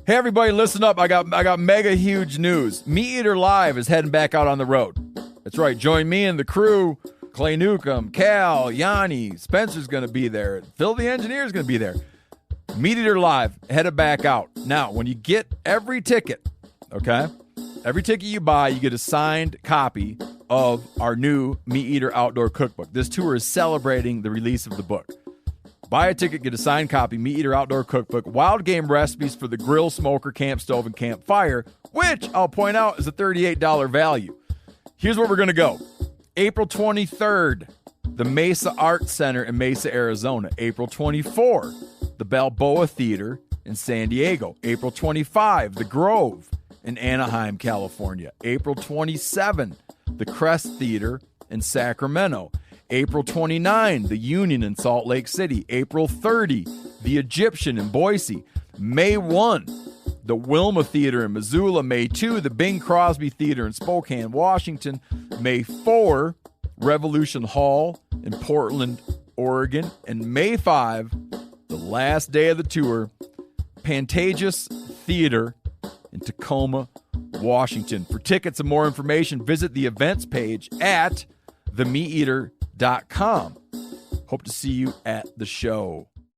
Hey everybody, listen up. I got mega huge news. Meat Eater Live is heading back out on the road. That's right. Join me and the crew. Clay Newcomb, Cal, Yanni, Spencer's going to be there. Phil the engineer's going to be there. Meat Eater Live headed back out. Now, when you get every ticket, okay? Every ticket you buy, you get a signed copy of our new Meat Eater Outdoor Cookbook. This tour is celebrating the release of the book. Buy a ticket, get a signed copy, Meat Eater Outdoor Cookbook, wild game recipes for the grill, smoker, camp stove, and campfire, which I'll point out is a $38 value. Here's where we're going to go. April 23rd, the Mesa Art Center in Mesa, Arizona. April 24, the Balboa Theater in San Diego. April 25, the Grove in Anaheim, California. April 27, the Crest Theater in Sacramento. April 29, the Union in Salt Lake City. April 30, the Egyptian in Boise. May 1, the Wilma Theater in Missoula. May 2, the Bing Crosby Theater in Spokane, Washington. May 4, Revolution Hall in Portland, Oregon. And May 5, the last day of the tour, Pantages Theater in Tacoma, Washington. For tickets and more information, visit the events page at themeateater.com. Hope to see you at the show.